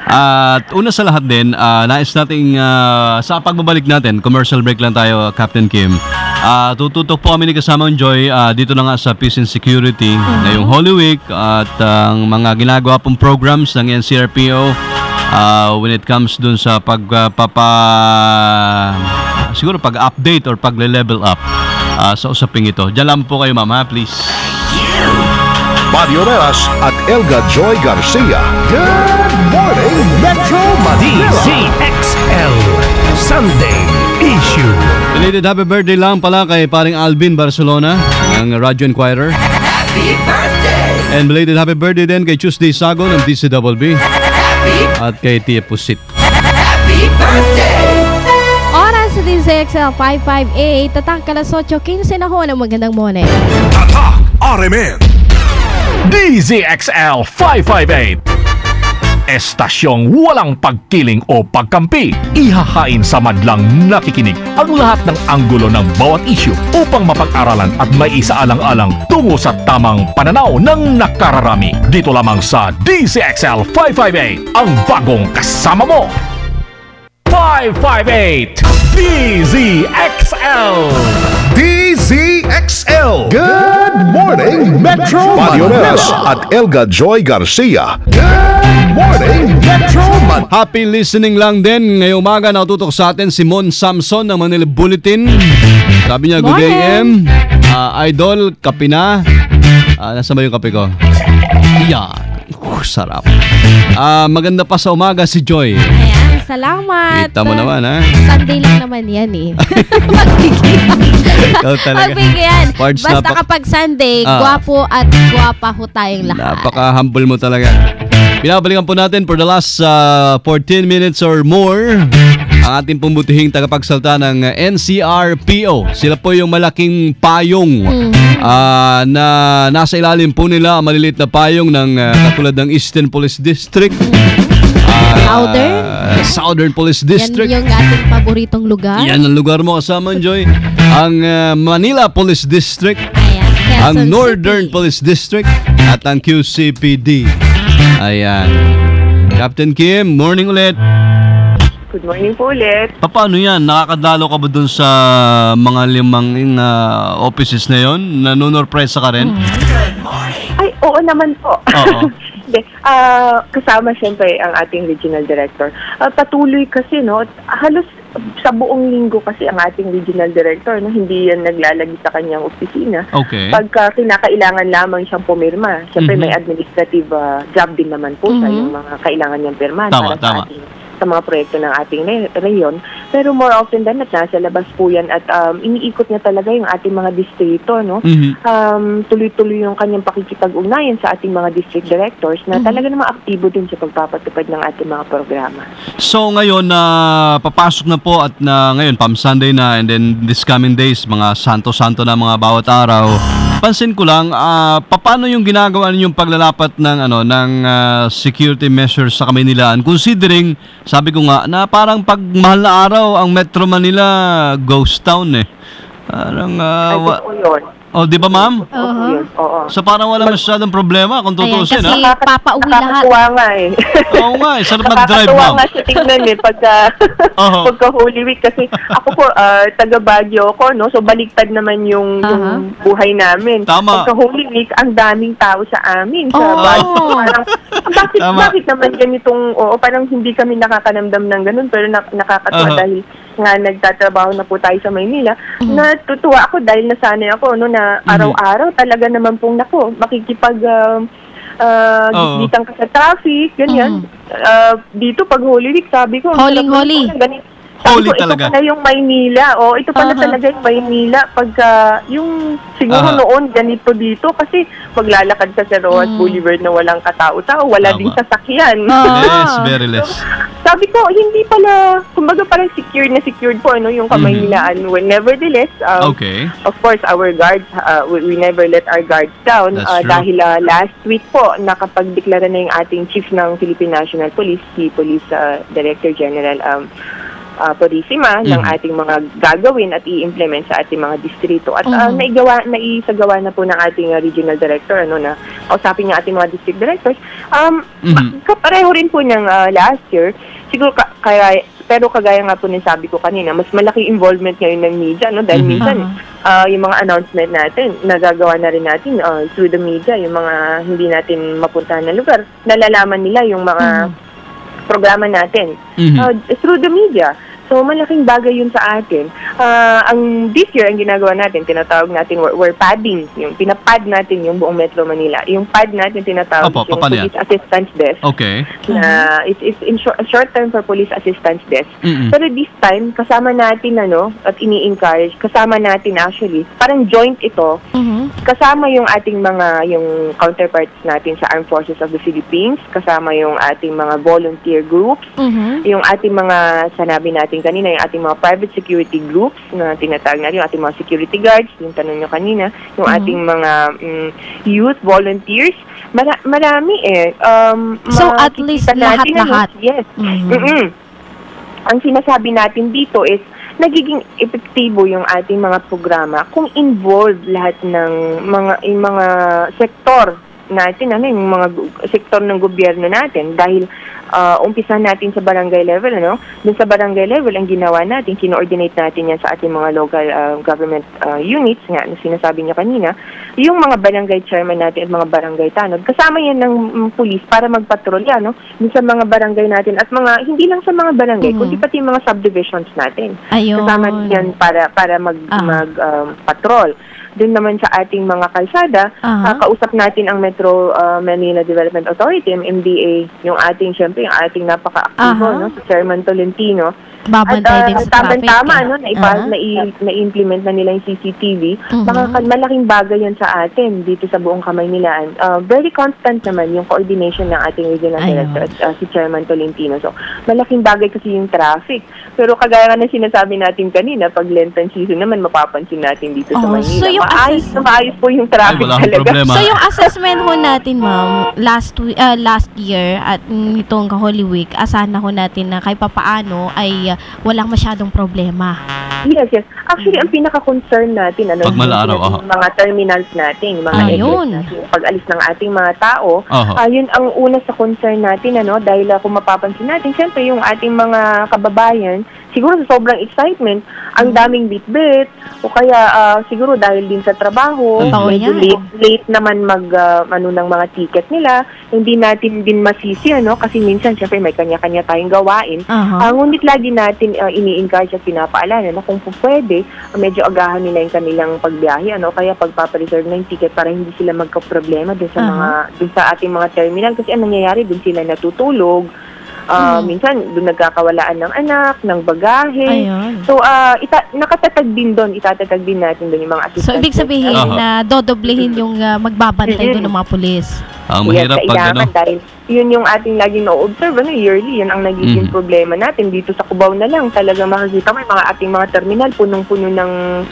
At una sa lahat din, nais nating sa pagbabalik natin, commercial break lang tayo, Captain Kim. Tututok po kami ni kasamang Joy dito na nga sa Peace and Security ngayong Holy Week at ang mga ginagawa pong programs ng NCRPO when it comes dun sa siguro pag-update or pag-level up sa usaping ito. Diyan lang po kayo, ma'am, please. Mario Reas at Elga Joy Garcia. Good morning, Metro Manila. DZXL Sunday issue. Belated happy birthday lang pala kay paring Alvin Barcelona ng Radyo Inquirer. Happy birthday! And belated happy birthday din kay Tuesday Sago ng DCWB. At kay Tia Pusit. Happy birthday! Oras sa DZXL 558. Tatak kalas 8:15 na ho ng magandang morning. Tatak RMN DZXL 558. Estasyong walang pagkiling o pagkampi. Ihahain sa madlang nakikinig ang lahat ng anggulo ng bawat issue upang mapag-aralan at maisaalang-alang tungo sa tamang pananaw ng nakararami. Dito lamang sa DZXL 558, ang bagong kasama mo. 558 DZXL. DZXL. Good morning, Metro Manila. At Elga Joy Garcia. Good morning, Metro Manila. Happy listening lang din. Ngayong umaga natutok sa atin si Mon Samson ng Manila Bulletin. Sabi niya, good AM. Idol, kape na. Nasaan ba yung kape ko? Yan. Sarap. Maganda pa sa umaga si Joy. Ayan, salamat. Kita mo naman, ha? Sunday lang naman yan eh. Ikaw talaga. Magbigyan. Parts Basta kapag Sunday, gwapo at gwapa ho tayong lahat. Napaka-humble mo talaga. Pinabalikan po natin for the last 14 minutes or more ang ating pumbutihing tagapagsalta ng NCRPO. Sila po yung malaking payong na nasa ilalim po nila, maliliit na payong ng katulad ng Eastern Police District. Southern Police District. Yan yung ating paboritong lugar. Yan ang lugar mo kasama, Joy. Ang Manila Police District. Ayan, ang Northern Police District. At ang QCPD. Ayan. Captain Kim, morning ulit. Good morning po ulit. Paano yan? Nakakadalo ka ba dun sa mga limang offices na yon? Nanunurpresa ka rin? Ay, oo naman po. Oo. Kasama siyempre ang ating regional director. Patuloy kasi, no, halos sa buong linggo kasi ang ating regional director, no, hindi yan naglalagi sa kanyang opisina. Okay. Pagka kinakailangan lamang siyang pumirma, siyempre may administrative job din naman po sa yung mga kailangan niyang pirma para sa ating sa mga proyekto ng ating reyon. Pero more often than not, nasa labas po yan at iniikot niya talaga yung ating mga distrito, no? Tuloy-tuloy yung kanyang pakikipag-ugnayan sa ating mga district directors na talaga namang aktibo din sa pagpapatupad ng ating mga programa. So ngayon papasok na po at ngayon Palm Sunday na, and then this coming days, mga santo-santo na mga bawat araw. Pansin ko lang, paano yung ginagawa ninyong paglalapat ng security measures sa Kamaynilaan, considering, sabi ko nga, na parang pag mahal na araw, ang Metro Manila, ghost town eh. Parang, oh, di ba ma'am? Oo. So parang wala masyadong problema kung tutusin, kasi papauwi lahat. Nakakatuwa nga eh. Oo nga eh, sarap mag-drive, ma'am. Nakakatuwa nga siya tingnan eh, pagka Holy Week. Kasi ako po, taga Baguio ako, no? So baliktad naman yung buhay namin. Tama. Pagka Holy Week, ang daming tao sa amin. Sa Baguio. Parang, bakit naman ganitong, parang hindi kami nakakanamdam ng ganun, pero nakakatuwa dahil nga nagtatrabaho na po tayo sa Maynila. Natutuwa ako dahil nasanay ako, no, na araw-araw talaga naman pong makikipag gitang ka sa traffic, ganyan. Dito pag Holy Week, sabi ko, Holy. Holy ito talaga. pala yung Maynila. Ito pala talaga yung Maynila. Pagka yung siguro noon ganito dito kasi maglalakad ka sa Roas Boulevard na walang katao-tao, wala ding sasakyan. Yes, very less. Sabi ko, hindi pala, kumbaga parang secured po yung Kamaynilaan. Nevertheless, of course, our guards, we never let our guards down. Dahil last week po, nakapagdeklara na yung ating chief ng Philippine National Police, si Police Director General Purisima ng ating mga gagawin at i-implement sa ating mga distrito. At naisagawa na po ng ating regional director, na kausapin niya ating mga district directors. Kapareho rin po ng last year, siguro pero kagaya nga po ng sabi ko kanina, mas malaki involvement ngayon ng media, no? Dahil minsan, yung mga announcement natin, nagagawa na rin natin through the media, yung mga hindi natin mapuntahan na lugar, nalalaman nila yung mga programa natin through the media. So, malaking bagay yun sa atin. This year, ang ginagawa natin, tinatawag natin, we're padding. Yung pinapad natin yung buong Metro Manila. Yung pad natin, tinatawag yung Police Assistance Desk. Okay. Na it's in short term for Police Assistance Desk. Pero this time, kasama natin, at ini-encourage, kasama natin actually, parang joint ito, kasama yung ating yung counterparts natin sa Armed Forces of the Philippines, kasama yung ating mga volunteer groups, yung ating mga, sanabi natin kanina, yung ating mga private security groups na tinatawag natin, yung ating mga security guards, yung tanong nyo kanina, yung ating mga youth volunteers, marami so at least lahat-lahat. Yes. Ang sinasabi natin dito is nagiging epektibo yung ating mga programa kung involved lahat ng mga sektor natin, yung mga sektor ng gobyerno natin, dahil umpisa natin sa barangay level, dun sa barangay level, ang ginawa natin, kino-ordinate natin yan sa ating mga local government units, nga, na sinasabi niya kanina, yung mga barangay chairman natin at mga barangay tanod, kasama yan ng pulis para magpatrolya, dun sa mga barangay natin, at hindi lang sa mga barangay, kundi pati mga subdivisions natin. Ayun. Kasama yan para mag-patrol. Doon naman sa ating mga kalsada, kausap natin ang Metro Manila Development Authority, MMDA, yung ating napaka-aktibo, si Chairman Tolentino. Babantay din sa traffic. Tama, na-implement na nila yung CCTV. Malaking bagay yan sa atin dito sa buong Kamaynilaan. Very constant naman yung coordination ng ating regional director at si Chairman Tolentino. So, malaking bagay kasi yung traffic. Pero kagaya nga na sinasabi natin kanina, pag Lenten season naman, mapapansin natin dito sa Manila. So maayos po yung traffic talaga. So yung assessment ho natin, ma'am, last year at itong Holy Week, asahan na ho natin na kahit papaano ay walang masyadong problema. Yes. Actually, ang pinaka-concern natin, yung mga terminals natin, mga exits, yung pag-alis ng ating mga tao, yun ang una sa concern natin, dahil kung mapapansin natin, siyempre yung ating mga kababayan, siguro sa sobrang excitement, ang daming bitbit, o kaya siguro dahil din sa trabaho, medyo late naman ng mga ticket nila, hindi natin din masisi, kasi minsan, siyempre may kanya-kanya tayong gawain. Ngunit lagi natin ini-encourage at pinapaalala na kung pwede, medyo agahan nila yung kanilang pagbiyahe, kaya pagpapareserve na yung ticket para hindi sila magka-problema dun sa ating mga terminal, kasi ang nangyayari, dun sila natutulog, minsan doon nagkakawalaan ng anak, ng bagahe. So, nakatatag din doon, itatatag din natin doon yung mga assistance. So, ibig sabihin na dodoblehin yung magbabantay doon ng mga pulis. Ang mahirap pag dahil yun yung ating laging na-observe, yearly, yun ang nagiging problema natin. Dito sa Cubao na lang, talaga makikita mo yung ating mga terminal, punong-puno ng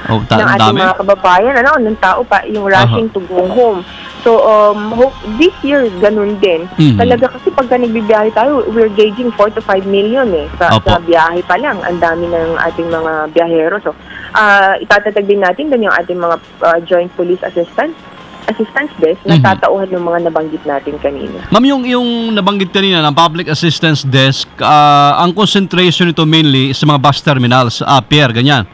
ating mga kababayan, ng tao pa, yung rushing to go home. So, this year, ganun din. Talaga kasi pagka nagbibiyahe tayo, we're gauging 4 to 5 million sa biyahe pa lang. Ang dami ng ating mga biyahero. So, itatatag din natin doon yung ating mga Joint Police Assistance Desk na tatauhan ng mga nabanggit natin kanina. Ma'am, yung nabanggit kanina ng Public Assistance Desk, ang concentration nito mainly sa mga bus terminals, pier, ganyan?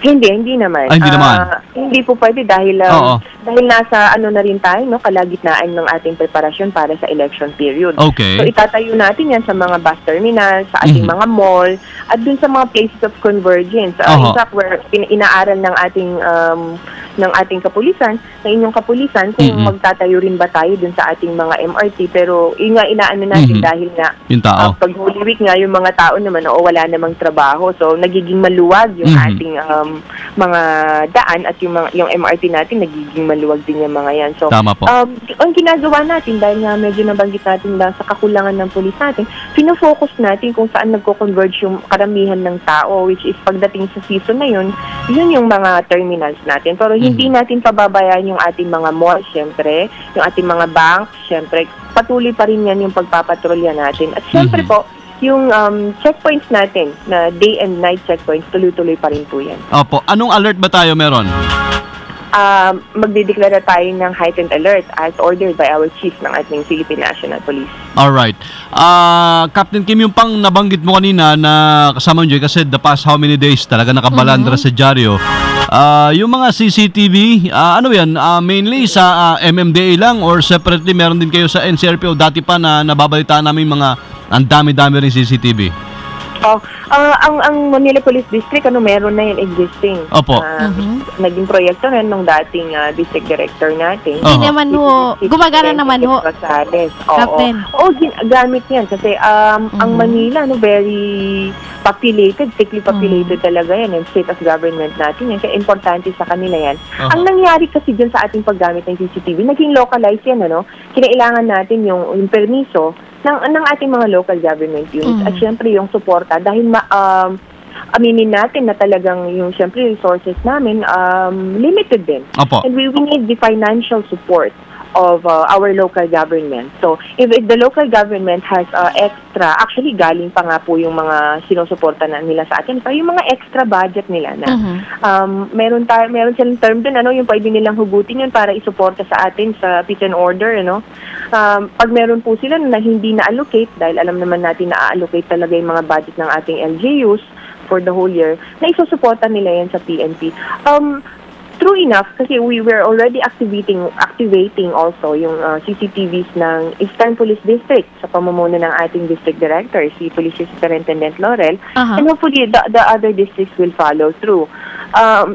Hindi naman. Hindi naman. Hindi po pwede dahil nasa na rin tayo, kalagitnaan ng ating preparasyon para sa election period. Okay. So itatayo natin yan sa mga bus terminals, sa ating mga mall, at dun sa mga places of convergence. In fact, where inaaral ng ating kapulisan, ng inyong kapulisan, kung magtatayo rin ba tayo dun sa ating mga MRT. Pero yun nga, inaano natin dahil nga pag Holy Week nga, yung mga tao naman, wala namang trabaho. So, nagiging maluwag yung ating mga daan at yung MRT natin, nagiging maluwag din yung mga yan. So, ang ginagawa natin, dahil nga medyo nabanggit natin sa kakulangan ng pulis natin, pinofocus natin kung saan nagko-converge yung karamihan ng tao, which is pagdating sa season na yun yung mga terminals natin. Pero hindi natin pababayaan yung ating mga malls, syempre, yung ating mga banks, syempre, patuloy pa rin yan yung pagpapatrolya natin. At syempre po, yung checkpoints natin, na day and night checkpoints, tuloy-tuloy pa rin po yan. Opo. Anong alert ba tayo meron? Magdideklara tayo ng heightened alert as ordered by our chief ng ating Philippine National Police. Alright. Captain Kim, yung pang nabanggit mo kanina na kasama nyo, kasi the past how many days talaga nakabalandra sa dyaryo. Yung mga CCTV, ano yan? Mainly sa MMDA lang or separately meron din kayo sa NCRPO? Dati pa na nababalitaan namin mga ang dami-dami rin CCTV. Ang Manila Police District, meron na yan existing. Opo. Naging proyekto rin nung dating district director natin. Hindi naman ho, gumagana naman ho. Captain. Gamit yan kasi ang Manila, very populated, thickly populated talaga yan. Yung state of government natin yan. Kaya importante sa kanila yan. Ang nangyari kasi dyan sa ating paggamit ng CCTV, naging localized yan, kinailangan natin yung permiso ng ating mga local government units at syempre yung suporta dahil aminin natin na talagang yung syempre resources namin limited din. And we need the financial support of our local government. So, if the local government has extra, actually galing pa nga po yung mga sinusuporta na nila sa atin, so yung mga extra budget nila na meron silang term din, yung pwede nilang hugutin yun para isuporta sa atin sa peace and order, pag meron po sila na hindi na-allocate, dahil alam naman natin na allocate talaga yung mga budget ng ating LGUs for the whole year, na isusuporta nila yan sa PNP. True enough, kasi we were already activating also yung CCTVs ng Eastern Police District sa pamumuno ng ating district director, si Police Superintendent Laurel, and hopefully the other districts will follow through.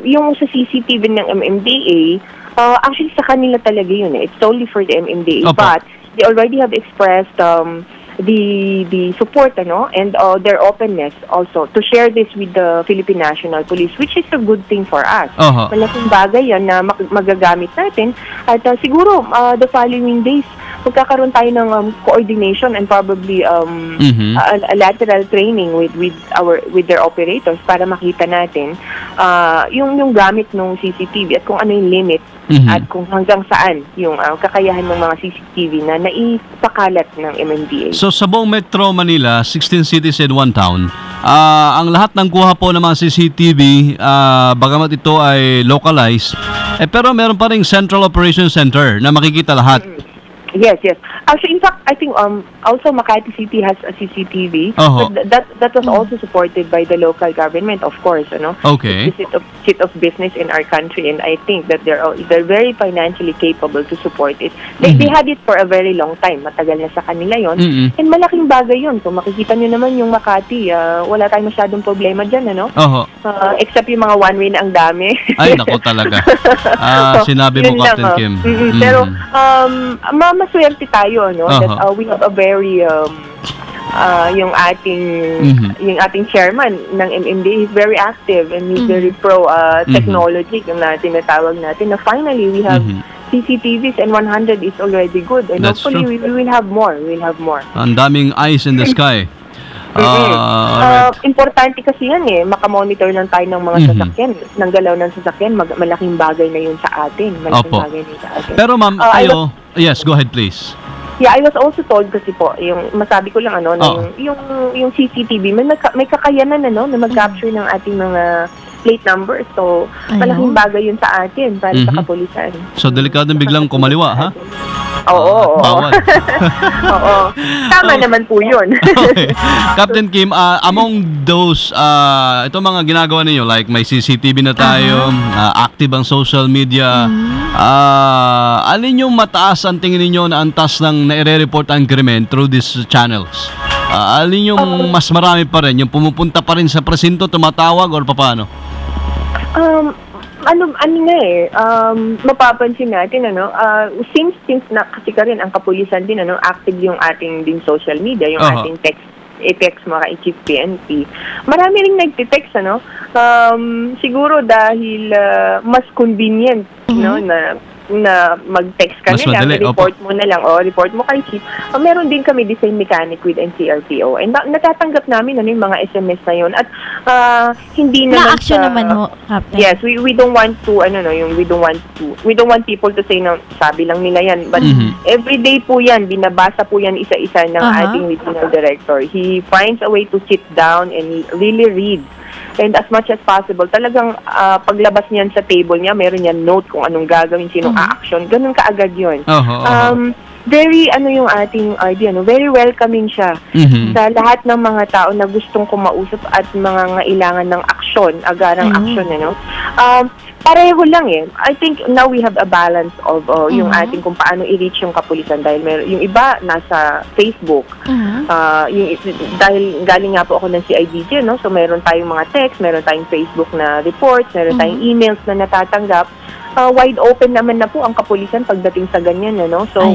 Yung sa CCTV ng MMDA, actually sa kanila talaga yun. It's solely for the MMDA, but they already have expressed the support and their openness also to share this with the Philippine National Police, which is a good thing for us. Malaking bagay yan na magagamit natin at siguro the following days magkakaroon tayo ng coordination and probably a lateral training with their operators para makita natin yung gamit ng CCTV at kung ano yung limit at kung hanggang saan yung kakayahan ng mga CCTV na naipakalat ng MMDA. So sa buong Metro Manila, 16 cities and 1 town, ang lahat ng kuha po ng mga CCTV, bagamat ito ay localized, pero meron pa ring Central Operations Center na makikita lahat. Yes. Actually, in fact, I think also Makati City has a CCTV. But that was also supported by the local government, of course. Okay. It's the seat of business in our country, and I think that they're very financially capable to support it. They had it for a very long time. Matagal na sa kanila yon. And malaking bagay yon. Kung makikita nyo naman yung Makati, wala tayong masyadong problema dyan, except yung mga one-way na ang dami. Ay, nako talaga. Sinabi mo, Captain Kim. Pero, maswerte tayo, that we have a very yung ating chairman ng MMDA is very active and he's very pro technology yung tinatawag natin na finally we have CCTVs and 100 is already good and that's hopefully we will have more. Ang daming eyes in the sky. Importante kasi yan makamonitor lang tayo ng mga sasakyan, ng galaw ng sasakyan, malaking bagay na yun sa atin. Bagay na yun sa atin. Pero ma'am, yes, go ahead please. Yeah, I was also told kasi po, yung masabi ko lang yung CCTV, may kakayanan na mag-capture ng ating mga plate numbers. So, malaking bagay yun sa atin para sa kapulisan. So, delikado biglang kumaliwa, ha? Oo. Bawal. Oo. Tama naman po yun. Okay. Captain Kim, among those, itong mga ginagawa ninyo, like may CCTV na tayo, active ang social media, alin yung mataas ang tingin ninyo na antas ng naire-report ang krimen through these channels? Alin yung mas marami pa rin? Yung pumupunta pa rin sa presinto, tumatawag, or paano? Mapapansin natin, since na kasi ka rin ang kapulisan din, active yung ating din social media, yung ating text mga chief PNP. Marami ring nagte-text, siguro dahil mas convenient, na mag-text ka nila, report mo na lang, report mo kay chief. Meron din kami the same mechanic with NCRPO. And natatanggap namin yung mga SMS na yun. At hindi naman na-action naman ho, Captain. Yes, we don't want to, we don't want people to say na sabi lang nila yan. But every day po yan, binabasa po yan isa-isa ng ating regional director. He finds a way to sit down and really read. And as much as possible, talagang paglabas niyan sa table niya, meron yan note kung anong gagawin, sinong action. Ganun kaagad yun. very yung ating RD, very welcoming siya sa lahat ng mga tao na gustong kumausap at mga ngailangan ng aksyon, agarang aksyon, pareho lang I think now we have a balance of yung ating kung paano i-reach yung kapulisan dahil yung iba nasa Facebook. Dahil galing nga po ako ng CIDG, so meron tayong mga text, meron tayong Facebook na reports, meron tayong emails na natatanggap. Wide open naman na po ang kapulisan pagdating sa ganyan, So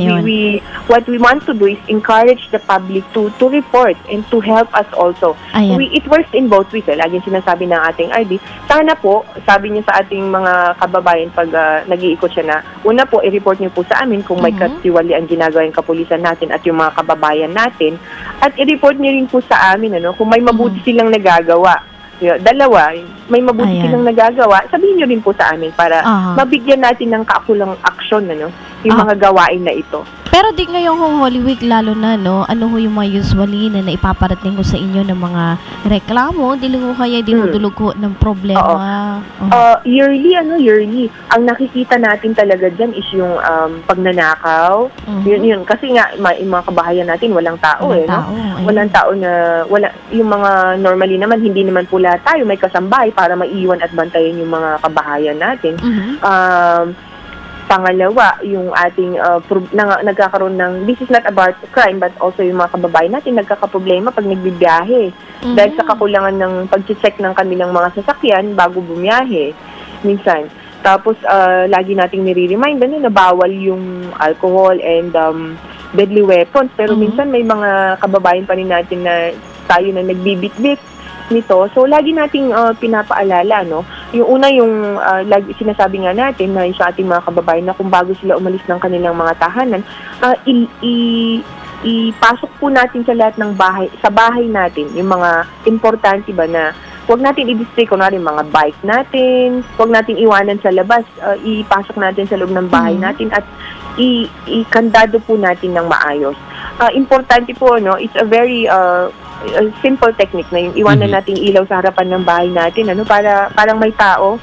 what we want to do is encourage the public to report and to help us also. It works in both ways. Laging sinasabi ng ating RD, sana po, sabi niya sa ating mga kababayan pag nag-iikot siya na, una po, i-report niyo po sa amin kung may katiwali ang ginagawa yung kapulisan natin at yung mga kababayan natin. At i-report niyo rin po sa amin, kung may mabuti silang nagagawa. Dalawa, may mabuti silang nagagawa, sabihin nyo rin po sa amin para mabigyan natin ng kaukulang aksyon, yung mga gawain na ito. Pero di ngayong Holy Week lalo na, ano ho yung mga usually na naipaparating ko sa inyo ng mga reklamo, di ho kaya dinudulog ko ng problema? Yearly. Ang nakikita natin talaga dyan is yung pagnanakaw. Yun. Kasi nga, yung mga kabahayan natin, walang tao, Walang tao na, yung mga normally naman, hindi naman pula tayo, may kasambahay para maiwan at bantayan yung mga kabahayan natin. Pangalawa, yung ating nagkakaroon ng, this is not about crime, but also yung mga kababayan natin nagkakaproblema pag nagbibiyahe. Dahil sa kakulangan ng pag-check ng kanilang mga sasakyan bago bumiyahe. Minsan. Tapos, lagi nating nire-remind na bawal yung alcohol and deadly weapons. Pero minsan may mga kababayan pa rin natin na tayo na nagbibit-bit nito. So, lagi nating pinapaalala, Yung una, yung sinasabi nga natin na sa ating mga kababayan na kung bago sila umalis ng kanilang mga tahanan, ipasok po natin sa lahat ng bahay, sa bahay natin, yung mga importante ba na huwag natin i-display, kunwari mga bike natin, huwag natin iwanan sa labas, ipasok natin sa loob ng bahay natin at ikandado po natin ng maayos. Importante po, it's a very simple technique na yung iwanan nating ilaw sa harapan ng bahay natin, para parang may tao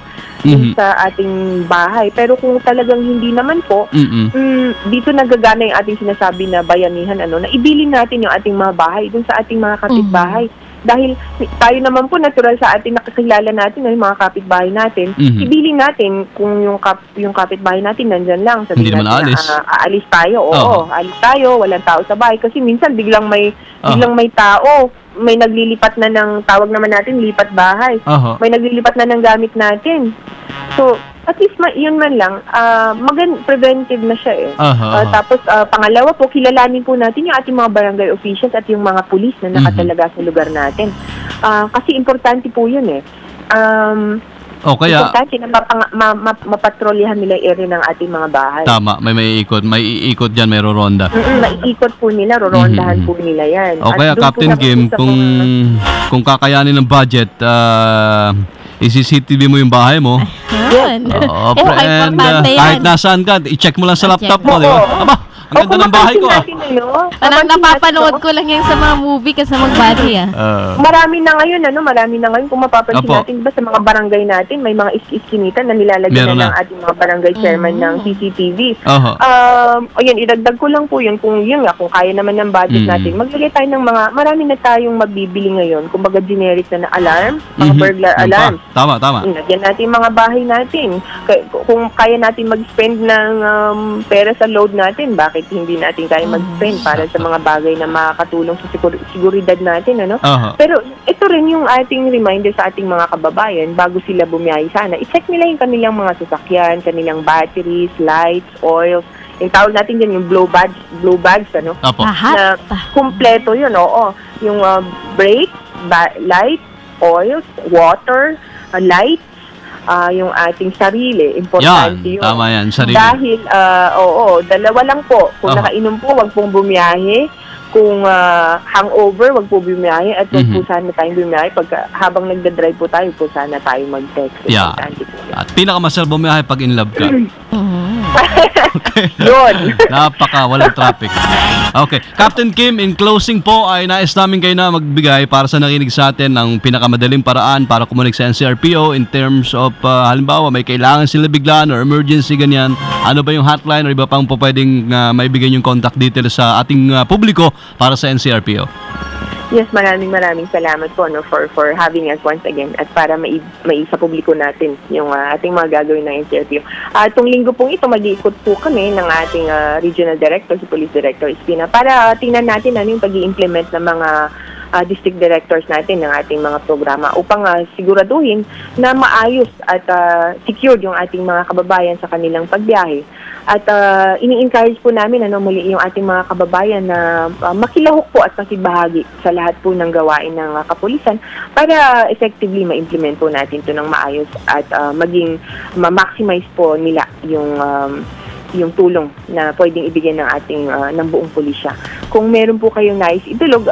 sa ating bahay. Pero kung talagang hindi naman po, dito nagagana yung ating sinasabi na bayanihan, na ibilin natin yung ating mga bahay dun sa ating mga kapitbahay. Dahil tayo naman po, natural sa atin, nakakilala natin yung mga kapitbahay natin. Ibilin natin kung yung kapitbahay natin nandyan lang. Sabihin hindi naman natin aalis tayo. Aalis tayo, walang tao sa bahay. Kasi minsan biglang may tao. May naglilipat na ng, tawag naman natin, lipat bahay. May naglilipat na ng gamit natin. So, at least yun man lang, preventive na siya Tapos, pangalawa po, kilalanin po natin yung ating mga barangay officials at yung mga pulis na nakatalaga sa lugar natin. Kasi importante po yun kaya importante na mapatrolyahan nila yung area ng ating mga bahay. Tama, may iikot dyan, may roronda. Maiikot po nila, rorondahan po nila yan. O kaya, Captain Kim, kung kakayanin ng budget, isi-CCTV mo yung bahay mo. Kahit nasaan ka, i-check mo lang sa laptop mo, di ba? Aba, ang ganda ng bahay ko. Parang napapanood ko lang yan sa mga movie kasi mag-body Marami na ngayon kung mapapansin natin, diba sa mga barangay natin, may mga iskinitan na nilalagyan na ng ating mga barangay chairman ng CCTV. Idagdag ko lang po yun, kung kaya naman ng budget natin, maglagay tayo ng marami na tayong mabibili ngayon, kumbaga generic na alarm, mga burglar alarm. Tama. Lagyan natin mga bahay natin. Kung kaya natin mag-spend ng pera sa load natin, bakit hindi natin kaya mag-spend para sa mga bagay na makakatulong sa seguridad natin, Pero ito rin yung ating reminder sa ating mga kababayan bago sila bumiyahe sana. I-check nila yung kanilang mga sasakyan, kanilang batteries, lights, oils. Yung tawag natin dyan, yung blow bags, na kumpleto yun, Yung brake, light, oils, water, lights, yung ating sarili. Importante yun. Tama yan, sarili. Dahil, dalawa lang po. Kung nakainom po, wag pong bumiyahe. Kung hangover, wag po bumiyahe. At wag po sana tayong bumiyahe. Habang nagdadrive po tayo, po sana tayo mag-text. At pinakamasal bumiyahe pag in love ka. Yun. Walang traffic. Okay. Captain Kim, in closing po ay nais namin kayo na magbigay para sa nakinig sa atin ng pinakamadaling paraan para kumunik sa NCRPO in terms of halimbawa may kailangan sila biglaan or emergency ganyan. Ano ba yung hotline or iba pang po pwedeng maibigay yung contact details sa ating publiko para sa NCRPO? Yes, maraming salamat po for having us once again at para maisa publiko natin yung ating mga gagawin ng NCRPO. Itong linggo pong ito, mag-iikot po kami ng ating regional director, si Police Director Espina, para tingnan natin ano yung pag-i-implement ng mga district directors natin ng ating mga programa upang siguraduhin na maayos at secured yung ating mga kababayan sa kanilang pagbiyahe. At ini-encourage po namin muli yung ating mga kababayan na makilahok po at makibahagi sa lahat po ng gawain ng kapulisan para effectively ma-implement po natin ito ng maayos at maging ma-maximize po nila yung tulong na pwedeng ibigay ng ating ng buong pulisya. Kung meron po kayong nais idulog,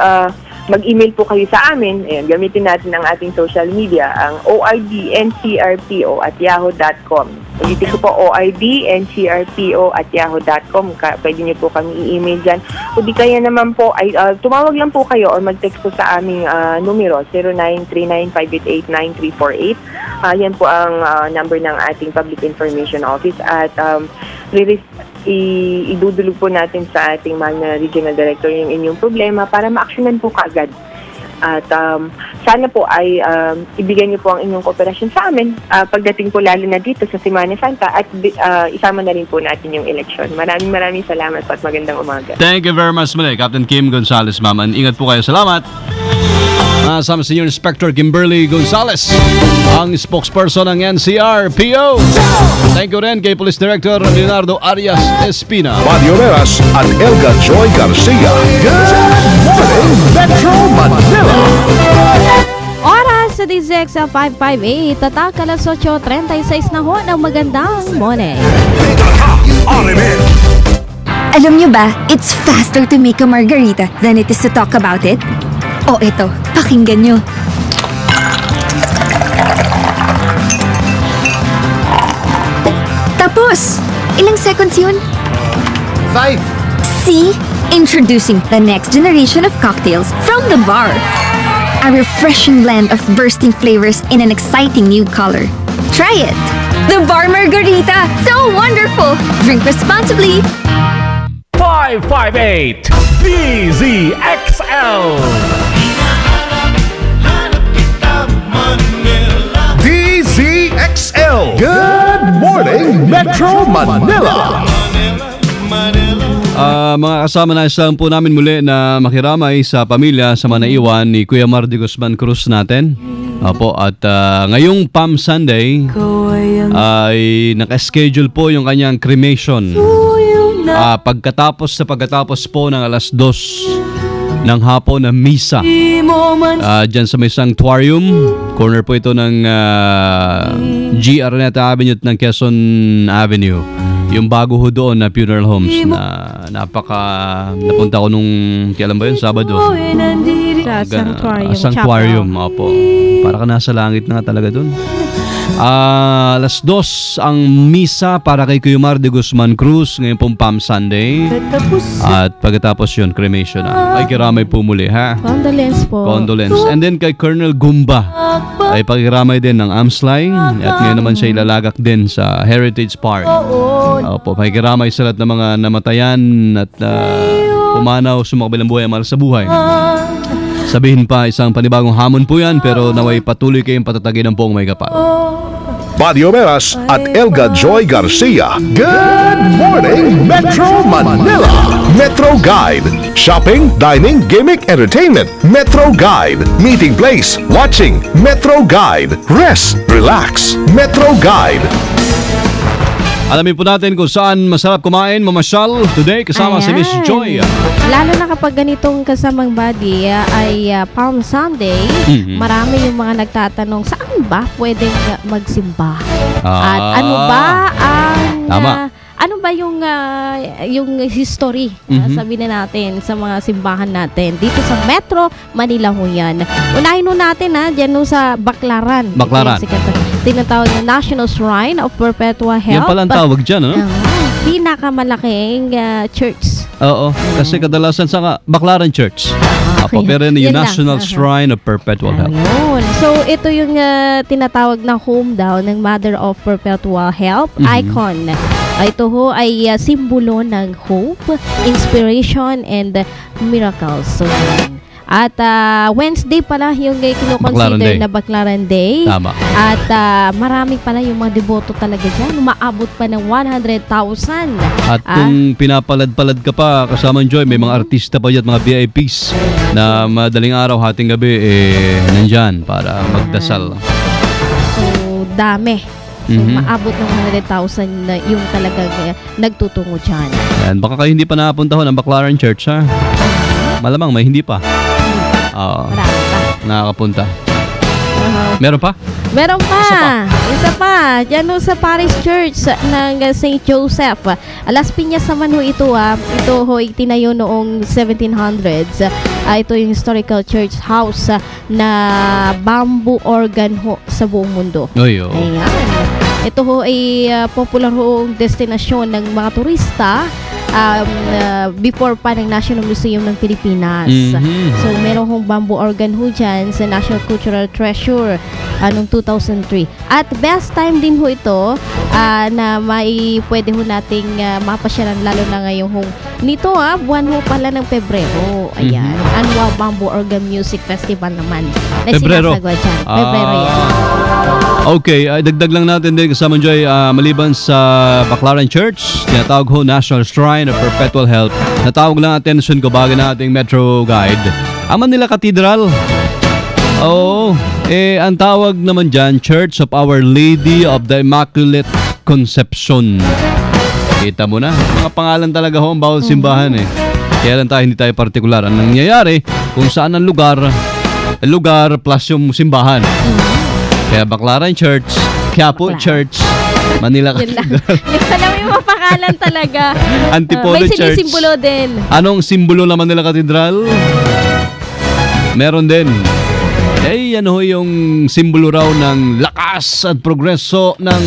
mag-email po kayo sa amin. Ayan, gamitin natin ang ating social media, ang ordncrpo@yahoo.com. Ulitin ko po, ordncrpo@yahoo.com. Pwede niyo po kami i-email dyan. O di kaya naman po, ay, tumawag lang po kayo or mag-text po sa aming numero, 0939-588-9348. Yan po ang number ng ating Public Information Office. At idudulog po natin sa ating mga regional director yung inyong problema para ma-actionan po kaagad. At sana po ay ibigay niyo po ang inyong kooperasyon sa amin pagdating po lalo na dito sa Semana Santa at isama na rin po natin yung eleksyon. Maraming salamat po at magandang umaga. Thank you very much muli, Captain Kim Gonzales, ma'am. Ingat po kayo. Salamat. Sama Senior Inspector Kimberly Gonzales, ang spokesperson ng NCRPO. Thank you rin kay Police Director Leonardo Arias Espina. Mario Veras at Elga Joy Garcia. Good morning, Metro Manila. Oras sa DZXL 558, tatak alas 8:36 na ho ng magandang morning. Alam nyo ba, it's faster to make a margarita than it is to talk about it? O eto, pakinggan nyo. Tapos! Ilang seconds yun? 5. See? Introducing the next generation of cocktails from the bar. A refreshing blend of bursting flavors in an exciting new color. Try it! The Bar Margarita! So wonderful! Drink responsibly! 558 DZXL. DZXL. Good morning, Metro Manila. Mga kasama na isang po namin muli na makiramay sa pamilya sa mga naiwan ni Kuya Mardy Guzman Cruz natin. Opo, at ngayong Palm Sunday ay naka-schedule po yung kanyang cremation. Pagkatapos po ng alas 2 ng hapon na misa dyan sa may sanctuarium, corner po ito ng G. Araneta Avenue at ng Quezon Avenue, yung bago ho doon na funeral homes na napunta ko nung kailan ba yun? Sabado Sa sanctuarium. Opo, para ka nasa langit na talaga doon. Alas 2 ang misa para kay Kuya Mardy Guzman Cruz ngayong pong Palm Sunday. At pagkatapos yun, cremation na. Ay, kiramay po muli, ha? Condolence po. Condolence. And then kay Colonel Gumba ay pakiramay din ng Amslay. At ngayon naman siya ilalagak din sa Heritage Park. Opo, pakiramay sa lahat ng mga namatayan at pumanaw sumakabilang buhay, mahal sa buhay. Sabihin pa, isang panibagong hamon po yan, pero naway patuloy kayong patatagin ng buong may kapal. Mario Veras at Elga Joy Garcia. Good morning, Metro Manila. Metro Guide. Shopping, dining, gimmick, entertainment. Metro Guide. Meeting place, watching. Metro Guide. Rest, relax. Metro Guide. Alamin po natin kung saan masarap kumain, mamasyal today kasama si Miss Joy. Lalo na kapag ganitong kasamang body ay Palm Sunday, marami yung mga nagtatanong saan ba pwedeng magsimba? At ano ba ang ano ba yung history, sabihin na natin, sa mga simbahan natin dito sa Metro Manila ho yan. Unahin ho natin dyan sa Baclaran. Baclaran. Tinatawag na National Shrine of Perpetual Health. Yan palang tawag dyan, pinakamalaking church. Oo, kasi kadalasan sa Baclaran Church. Apo, pero yung Yan lang. National Shrine of Perpetual Help. Ayun. So, ito yung tinatawag na home daw ng Mother of Perpetual Help icon. Ito ho ay simbolo ng hope, inspiration, and miracles. So, at Wednesday pala yung kinoconsider na Baclaran Day. Tama. At marami pala yung mga deboto talaga dyan. Umaabot pa ng 100,000. At kung pinapalad-palad ka pa kasama Joy, may mga artista pa dyan, mga VIPs na madaling araw, hating gabi, nandyan para magdasal. So, dami. So, maabot ng 100,000 na yung talagang nagtutungo dyan. Yan, baka kayo hindi pa napunta ho ng Baclaran Church, ha? Malamang may hindi pa. Marami pa. Nakakapunta. Meron pa? Meron pa. Isa pa. Diyan ho sa Parish Church ng St. Joseph. Las Piñas naman ho ito. Ito ho itinayo noong 1700s. Ito yung historical church house na bamboo organ ho sa buong mundo. Ayan. Ito ho ay popular ho destinasyon ng mga turista before pa ng National Museum ng Pilipinas. So, meron hong bamboo organ ho dyan sa National Cultural Treasure noong 2003. At best time din ho ito na pwede ho nating mapasyalan lalo na ngayong nito buwan ho pala ng Pebrero. Ayan. Annual Bamboo Organ Music Festival naman. Pebrero. Pebrero yan. Okay, dagdag lang natin din kasama Joy, maliban sa Baclaran Church, tinatawag ho National Shrine of Perpetual Help. Natawag lang attention ko bago na ating Metro Guide. Ang Manila Cathedral. Oo, ang tawag naman dyan, Church of Our Lady of the Immaculate Conception. Kita mo na, mga pangalan talaga ho ang bawat simbahan Kaya lang hindi tayo partikular. Ang nangyayari, kung saan ang lugar plus yung simbahan. Kaya Baclaran Church, Quiapo Church, Manila Cathedral. Yung pala may mapakalan talaga. Antipolo may Church. May sinisimbolo din. Anong simbolo ng Manila Cathedral? Meron din. Ano yung simbolo raw ng lakas at progreso ng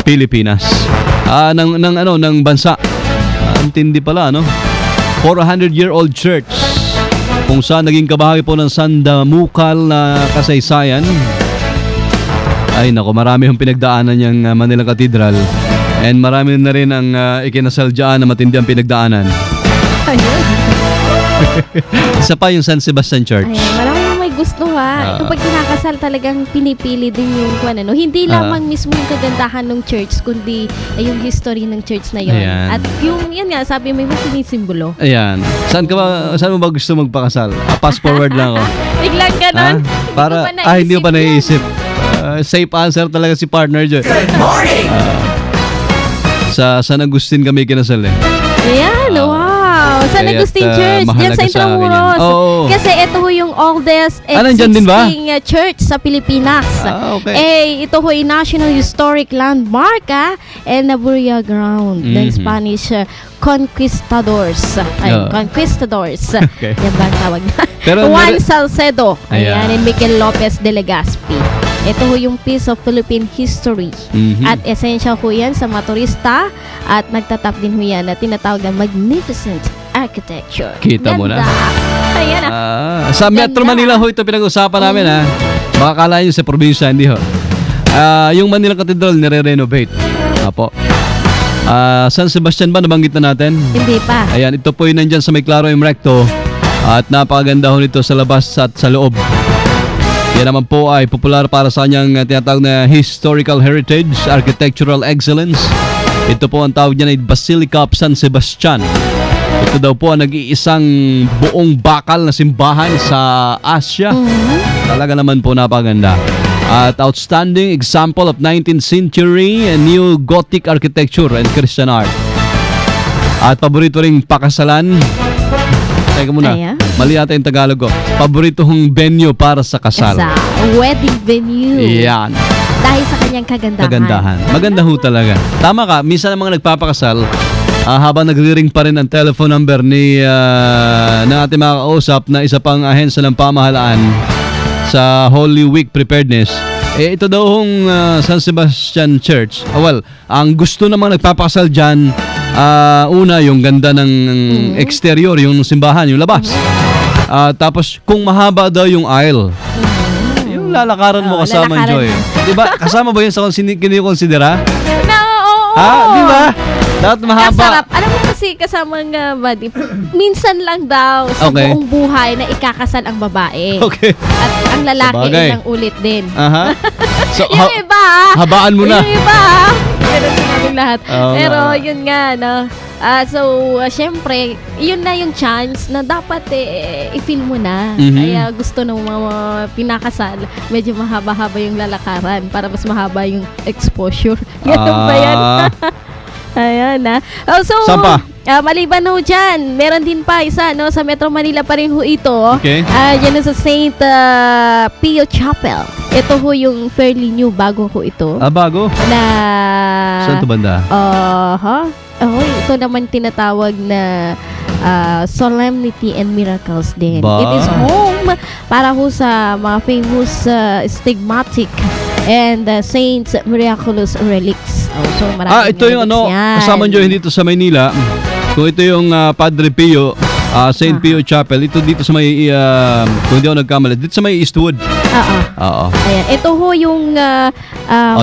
Pilipinas. Ng bansa. Antindi pala, 400-year-old church. Kung saan naging kabahagi po ng sandamukal na kasaysayan. Ay nako, marami yung pinagdaanan yung Manila Cathedral. And marami na rin ang ikinasal dyan na matindi ang pinagdaanan. Ayun. Isa pa yung San Sebastian Church. Ayun, marami yung may gusto Ito pag kinakasal talagang pinipili din yung hindi lamang mismo yung kagandahan ng church, kundi yung history ng church na yun. Ayan. At yung, yan nga, sabi mo yung sinisimbolo. Ayan. Saan mo ba gusto magpakasal? Pass forward lang ako. Biglang ganon. Para, hindi ko pa naisip. Safe answer talaga si partner dyan. Good morning! Sa San Agustin kami kinasal Ayan, wow! San Agustin Church, dyan sa Intramuros. Kasi ito ho yung oldest existing church sa Pilipinas. Ito ho yung National Historic Landmark and burial ground ng Spanish conquistadors. Conquistadors. Yan ba ang tawag na? Juan Salcedo. Ayan, and Miguel Lopez de Legazpi. Ito ho yung piece of Philippine history. At essential ho yan sa mga turista at nagtatap din ho yan na tinatawag na magnificent architecture. Kita mo na. Ayan sa Metro Manila ho ito pinag-usapan namin Baka kala nyo sa probinsya, hindi ho. Yung Manila Cathedral nire-renovate. Apo. San Sebastian ba nabanggit na natin? Hindi pa. Ayan, ito po yung nandyan sa may Claro M. Recto. At napakaganda ho nito sa labas at sa loob. Yan naman po ay popular para sa kanyang tinatawag na historical heritage, architectural excellence. Ito po ang tawag niya na Basilica of San Sebastian. Ito daw po ang nag-iisang buong bakal na simbahan sa Asia. Talaga naman po napaganda. At outstanding example of 19th century and new Gothic architecture and Christian art. At paborito ring pakasalan. Teka muna, mali yata yung Tagalog ko. Paborito hong venue para sa kasal. Wedding venue. Yan. Dahil sa kanyang kagandahan. Maganda ho talaga. Tama ka, minsan ang mga nagpapakasal, habang nagre-ring pa rin ang telephone number na ating mga kausap na isa pang ahensya ng pamahalaan sa Holy Week Preparedness, ito daw hong San Sebastian Church. Ang gusto namang nagpapakasal dyan, Una, yung ganda ng exterior, yung simbahan, yung labas. Tapos, kung mahaba daw yung aisle, yung lalakaran mo kasama, Joy. Diba? Kasama ba yun sa kinikonsidera? Di ba? Dapat mahaba. Masarap. Alam mo kasi kasama nga, buddy, minsan lang daw sa buong buhay na ikakasal ang babae. Okay. At ang lalaki ilang ulit din. So, yung iba, habaan mo na. Yung iba, ganun din namin lahat. Pero yun nga, no. Syempre, yun na yung chance na dapat i-feel mo na. Kaya gusto ng mga pinakasal, medyo mahaba-haba yung lalakaran para mas mahaba yung exposure. Ganun ba yan? Ayan na. Saan pa? Maliban ho dyan, meron din pa isa, no? Sa Metro Manila pa rin ho ito. Okay. Yan sa St. Pio Chapel. Ito ho yung fairly new, bago ho ito. Bago? Saan ito banda? Ito naman tinatawag na Solemnity and Miracles din. It is home para ho sa mga famous stigmatic and Saints Miraculous Relics. So, ito yung kasama nyo dito sa Maynila. Kung ito yung Padre Pio, St. Pio Chapel, ito dito sa may, kung hindi ako nagkamali, dito sa may Eastwood. Ayan. Ito ho yung,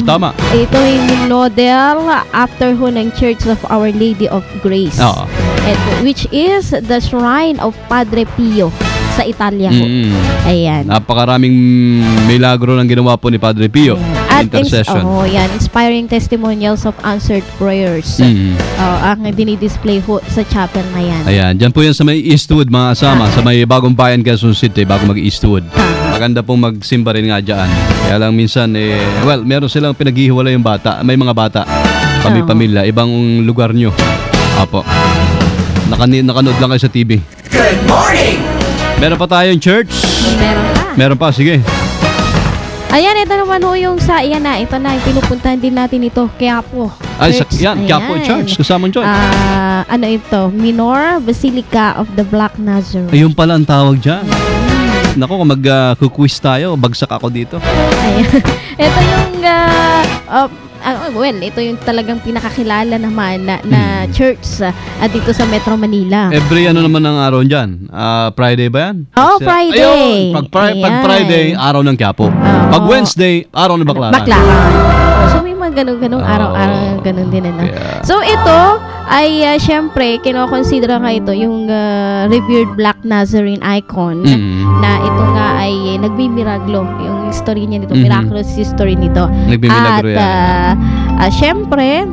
tama. Ito yung model after ho ng Church of Our Lady of Grace. Which is the shrine of Padre Pio sa Italia ho. Ayan. Napakaraming milagro ng ginawa po ni Padre Pio. Intercession. Inspiring testimonials of answered prayers. Ang dinidisplay ho sa chapel na yan. Ayan, dyan po yan sa may Eastwood, mga kasama. Sa may Bagong Bayan, Quezon City, bago mag-Eastwood. Maganda pong magsimba rin nga dyan. Kaya lang minsan, meron silang pinaghihiwala yung bata. May mga bata, pamilya, ibang lugar nyo. Apo. Nakanood lang kayo sa TV. Good morning! Meron pa tayong church? Meron pa, sige. Ayan, ito naman ho yung ito na, pinupuntahan din natin ito, Quiapo. Quiapo Church, kasama Joy. Ano ito? Minor Basilica of the Black Nazarene. Ayun pala ang tawag dyan. Naku, kung mag-quiz tayo, bagsak ako dito. Ayan. Ito yung, ito yung talagang pinakakilala naman na church dito sa Metro Manila. Every naman ang araw dyan? Friday ba yan? Friday. Ayun, pag Friday, araw ng Quiapo. Pag Wednesday, araw ng Baclaran. So may mga ganun araw-araw ganun din na. So ito ay syempre kinokonsidera nga ito yung revered Black Nazarene icon na ito nga ay nagbimiraglo yung history niya nito, miraculous history nito. Nagbimiraglo at syempre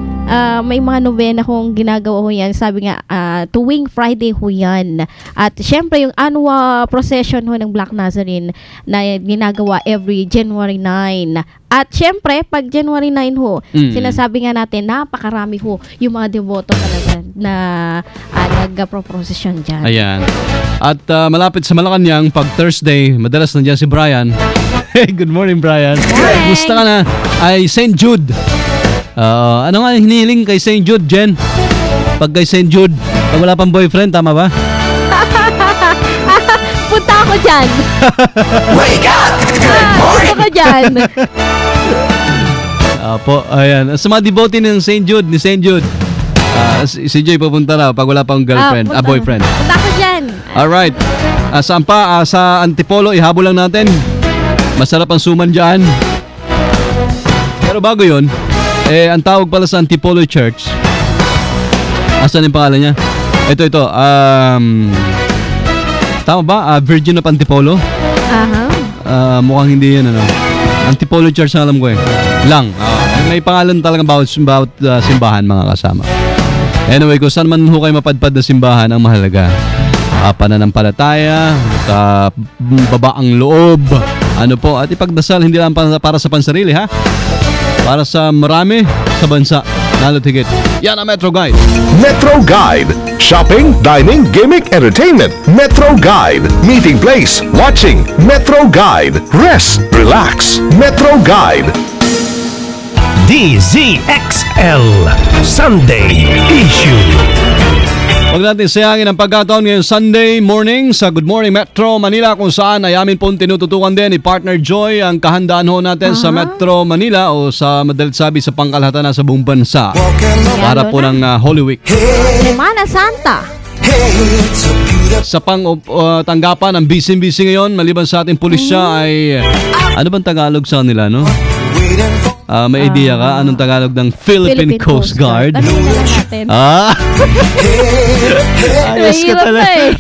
may mga novena kong ginagawa ho yan. Sabi nga, tuwing Friday ho yan. At syempre, yung annual procession ho ng Black Nazarene na ginagawa every January 9. At syempre, pag January 9 ho, sinasabi nga natin, napakarami ho yung mga devoto talaga na nagpo-procession dyan. Ayan. At malapit sa Malacanang, pag Thursday, madalas nandiyan si Brian. Hey, good morning, Brian. Gusto ka na? Ay, St. Jude. Ano nga hinihiling kay St. Jude, Jen? Pag kay St. Jude, pag wala pang boyfriend, tama ba? Punta ako dyan. Wake up! Good morning! Punta ako dyan. Ayan. Sa mga devotee ng St. Jude, ni St. Jude, si Joy pupunta na pag wala pang girlfriend, boyfriend. Punta ako dyan. Alright. Saan pa? Sa Antipolo, ihabol lang natin. Masarap ang suman dyan. Pero bago yun, ang tawag pala sa Antipolo Church, asan yung pangalan niya? Ito. Tama ba? Virgin of Antipolo? Mukhang hindi yan, Antipolo Church na alam ko may pangalan talagang bawat simbahan, mga kasama. Anyway, kung saan man ho kayo mapadpad na simbahan, ang mahalaga, pananampalataya, babaang loob, at ipagdasal, hindi lang para sa pansarili, ha? Para sa marami sa bansa. Lalo't higit. Yan ang Metro Guide. Metro Guide. Shopping, dining, gimmick, entertainment. Metro Guide. Meeting place, watching. Metro Guide. Rest, relax. Metro Guide. DZXL Sunday Issue. Huwag natin sayangin ang pagkataon ngayong Sunday morning sa Good Morning Metro Manila, kung saan ay amin pong tinututukan din ni Partner Joy ang kahandaan ho natin sa Metro Manila, o sa madalit sabi sa pangkalahatan na sa buong bansa para po ng Holy Week. Semana Santa. Sa tanggapan ng busy ngayon, maliban sa ating pulisya ay ano bang Tagalog sa nila, no? May idea ka anong Tagalog ng Philippine Coast Guard?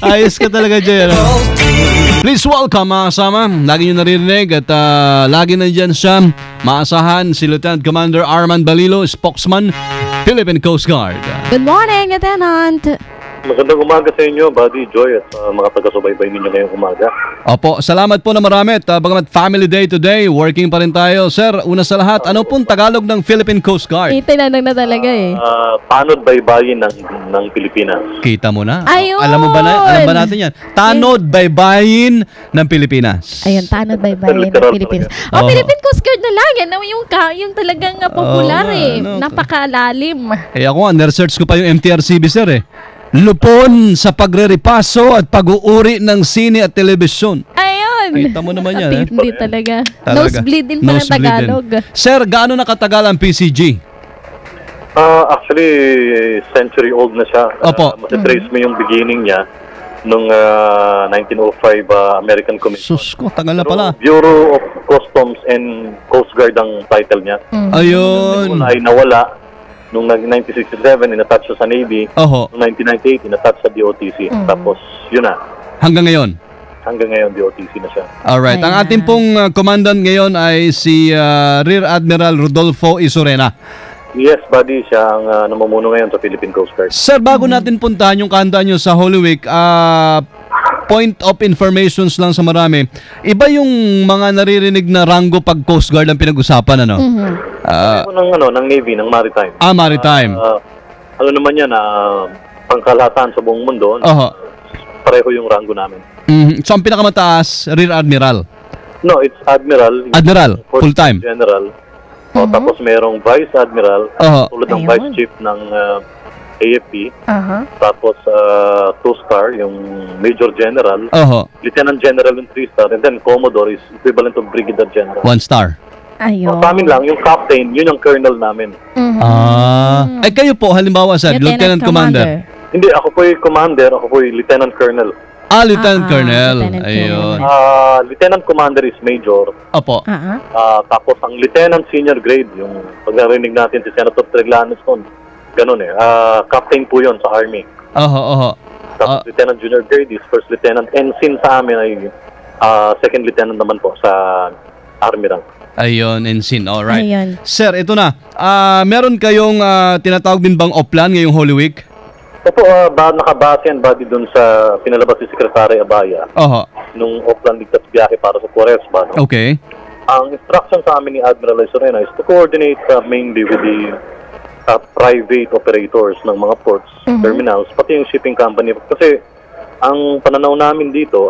Ayos ka talaga, Jay. Please welcome mga kasama. Lagi nyo naririnig at lagi nandiyan siya. Maasahan si Lieutenant Commander Arman Balilo, spokesman, Philippine Coast Guard. Good morning, Lieutenant. Magandang umaga sa inyo, Buddy, Joy, at mga taga-subaybay ninyo ngayong umaga. Opo, salamat po na marami. At bagamat Family Day today, working pa rin tayo. Sir, una sa lahat, ano pong Tagalog ng Philippine Coast Guard? Itinanong na talaga eh. Tanod baybayin ng Pilipinas. Kita mo na. Ayun! Alam ba natin yan? Tanod baybayin ng Pilipinas. Ayun, tanod baybayin ng Pilipinas. Philippine Coast Guard na lang. Yan yung talagang popular napakalalim. Ako nga, na-research ko pa yung MTRCB, sir eh. Lupon sa pagre-repaso at pag-uuri ng sine at telebisyon. Ayun. Kita mo naman yan. Hindi talaga. Nosebleed din pa ng Tagalog. Sir, gaano nakatagal ang PCG? Actually, century old na siya. Opo. Masitrace mo yung beginning niya nung 1905 American Commission. Sus ko, tagal na pala. Bureau of Customs and Coast Guard ang title niya. Ayun. Ay nawala. Noong 1967, inattach siya sa Navy. Noong 1998, inattach sa DOTC. Tapos, yun na. Hanggang ngayon? Hanggang ngayon, DOTC na siya. Alright. Ang ating pong commandant ngayon ay si Rear Admiral Rodolfo Isorena. Yes, buddy. Siya ang namumuno ngayon sa Philippine Coast Guard. Sir, bago natin puntahan yung kahandaan nyo sa Holy Week, point of informations lang sa marami. Iba yung mga naririnig na ranggo pag Coast Guard ang pinag-usapan, ano? Ng Navy, ng Maritime. Maritime. Ano naman yan, pangkalahatan sa buong mundo. Pareho yung rango namin. So, ang pinakamataas, Rear Admiral? No, it's Admiral. Admiral, full-time? General. Tapos merong Vice Admiral, tulad ng Vice Chief ng AFP. Tapos 2-star, yung Major General. Lieutenant General yung 3-star. And then Commodore is equivalent of Brigadier General. 1-star. Ayun. Sa amin lang, yung captain, yun yung colonel namin. Ay kayo po, halimbawa sir, Lieutenant Commander. Hindi, ako po yung commander, ako po yung Lieutenant Colonel. Lieutenant Colonel. Ayun. Lieutenant Commander is Major. Opo. Tapos ang Lieutenant Senior Grade, yung pag narinig natin si Senator Treglanes noon, ganun captain po yun sa Army. Tapos Lieutenant Junior Grade is First Lieutenant. Ensign sa amin ay Second Lieutenant naman po sa Army rank. Ayun, Ensign. Alright. Ayun. Sir, ito na. Meron kayong tinatawag din bang Oplan ngayong Holy Week? Opo, nakabase yan dun sa pinalabas si Secretary Abaya. Nung Oplan Ligtas Biyahe para sa Quaresma. No? Okay. Ang instruction sa amin ni Admiral Isorena is to coordinate mainly with the private operators ng mga ports, terminals, pati yung shipping company. Kasi ang pananaw namin dito,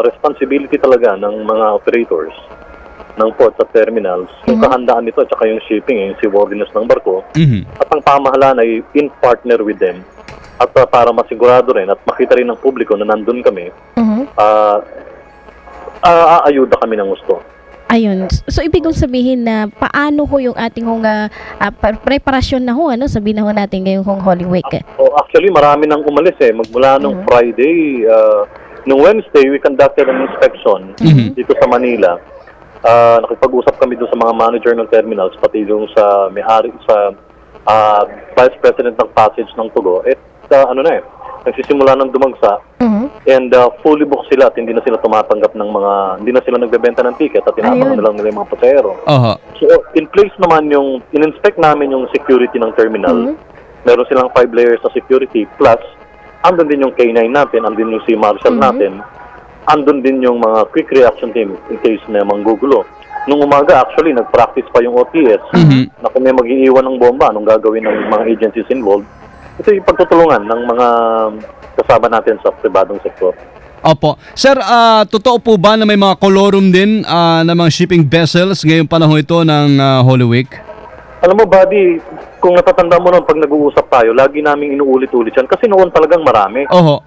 responsibility talaga ng mga operators ng ports at terminals, yung kahandaan nito at saka yung shipping, yung seaworthiness ng barko. At ang pamahalaan ay in partner with them. At para masigurado rin at makita rin ng publiko na nandun kami, aayuda kami ng gusto. Ayun. So, ibig kong sabihin na paano ho yung ating preparasyon na ho, sabihin na ho natin ngayong Holy Week? Actually, marami nang umalis magmula nung Friday. Nung Wednesday, we conducted an inspection dito sa Manila. Nakipag-usap kami doon sa mga manager ng terminals, pati doon sa may-ari, sa Vice President ng Passage ng Tugo. Nagsisimula ng dumagsa. And fully booked sila at hindi na sila tumatanggap ng hindi na sila nagbebenta ng ticket at tinatanong na lang nila yung mga pasahero. So, in place naman in-inspect namin yung security ng terminal. Meron silang 5 layers of security plus andun din yung K9 natin, andun yung Sea Marshal natin, andun din yung mga quick reaction team in case na manggugulo. Nung umaga, actually, nag-practice pa yung OTS na kung may mag-iiwan ng bomba, anong gagawin ng mga agencies involved. Ito yung pagtutulungan ng mga kasama natin sa pribadong sektor. Opo. Sir, totoo po ba na may mga colorum din na mga shipping vessels ngayong panahon ito ng Holy Week? Alam mo, buddy, kung natatanda mo noon, pag nag-uusap tayo, lagi naming inuulit-ulit yan. Kasi noon talagang marami. Oho.